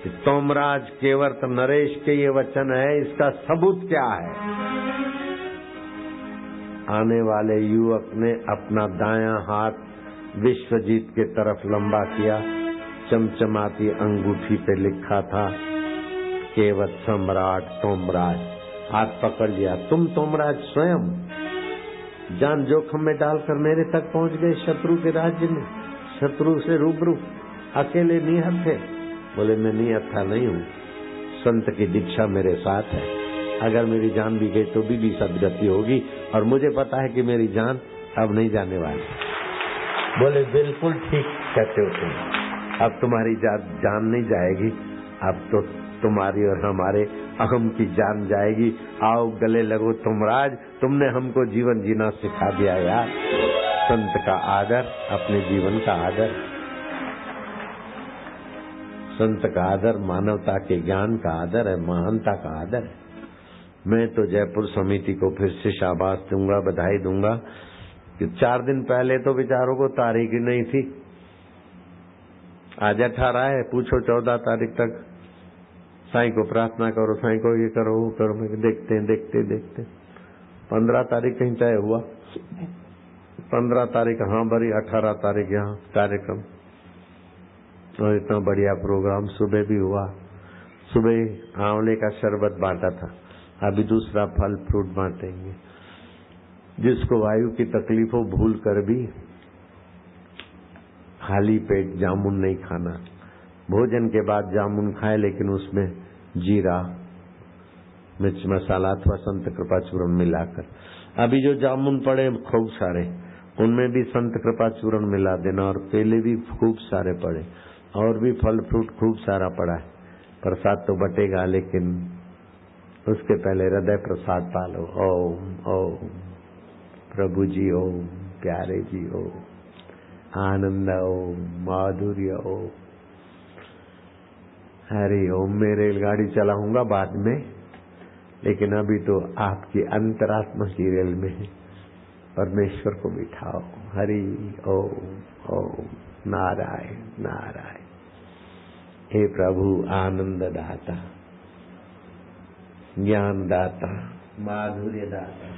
कि तोमराज केवर्त नरेश के ये वचन है, इसका सबूत क्या है? आने वाले युवक ने अपना दायां हाथ विश्वजीत के तरफ लंबा किया। चमचमाती अंगूठी पे लिखा था केवट सम्राट तोमराज। हाथ पकड़ लिया। तुम तोमराज स्वयं जान जोखिम में डालकर मेरे तक पहुंच गए, शत्रु के राज्य में, शत्रु से रूबरू, अकेले निहत थे। बोले मैं निहत्था नहीं हूँ, संत की दीक्षा मेरे साथ है, अगर मेरी जान भी गई तो भी सदगति होगी, और मुझे पता है कि मेरी जान अब नहीं जाने वाली। बोले बिल्कुल ठीक कहते हो तुम, अब तुम्हारी जान नहीं जाएगी, अब तो तुम्हारी और हमारे अहम की जान जाएगी। आओ गले लगो तोमराज, तुमने हमको जीवन जीना सिखा दिया यार। संत का आदर अपने जीवन का आदर, संत का आदर मानवता के ज्ञान का आदर है, महानता का आदर है। मैं तो जयपुर समिति को फिर से शाबाश दूंगा, बधाई दूंगा कि 4 दिन पहले तो बेचारों को तारीख ही नहीं थी। आज 18 है, पूछो 14 तारीख तक साईं को प्रार्थना करो, साईं को ये करो वो करो। मैं देखते देखते 15 तारीख कहीं तय हुआ, 15 तारीख हाँ भरी, 18 तारीख यहाँ कार्यक्रम, और इतना बढ़िया प्रोग्राम सुबह भी हुआ। सुबह आंवले का शरबत बांटा था, अभी दूसरा फल फ्रूट बांटेंगे। जिसको वायु की तकलीफ हो भूल कर भी खाली पेट जामुन नहीं खाना। भोजन के बाद जामुन खाए, लेकिन उसमें जीरा, मिर्च मसाला अथवा संत कृपा चूर्ण मिलाकर। अभी जो जामुन पड़े खूब सारे, उनमें भी संत कृपा चूर्ण मिला देना, और केले भी खूब सारे पड़े, और भी फल फ्रूट खूब सारा पड़ा है। प्रसाद तो बटेगा, लेकिन उसके पहले हृदय प्रसाद पालो। ओम ओम प्रभु जी ओम, प्यारे जी ओम, आनंद ओम, माधुर्य ओम, हरि ओम। मैं रेलगाड़ी चलाऊंगा बाद में, लेकिन अभी तो आपकी अंतरात्मा की रेल में है। परमेश्वर को बिठाओ। हरि ओम ओम, नारायण नारायण। हे प्रभु आनंद दाता, ज्ञान दाता, माधुर्य दाता,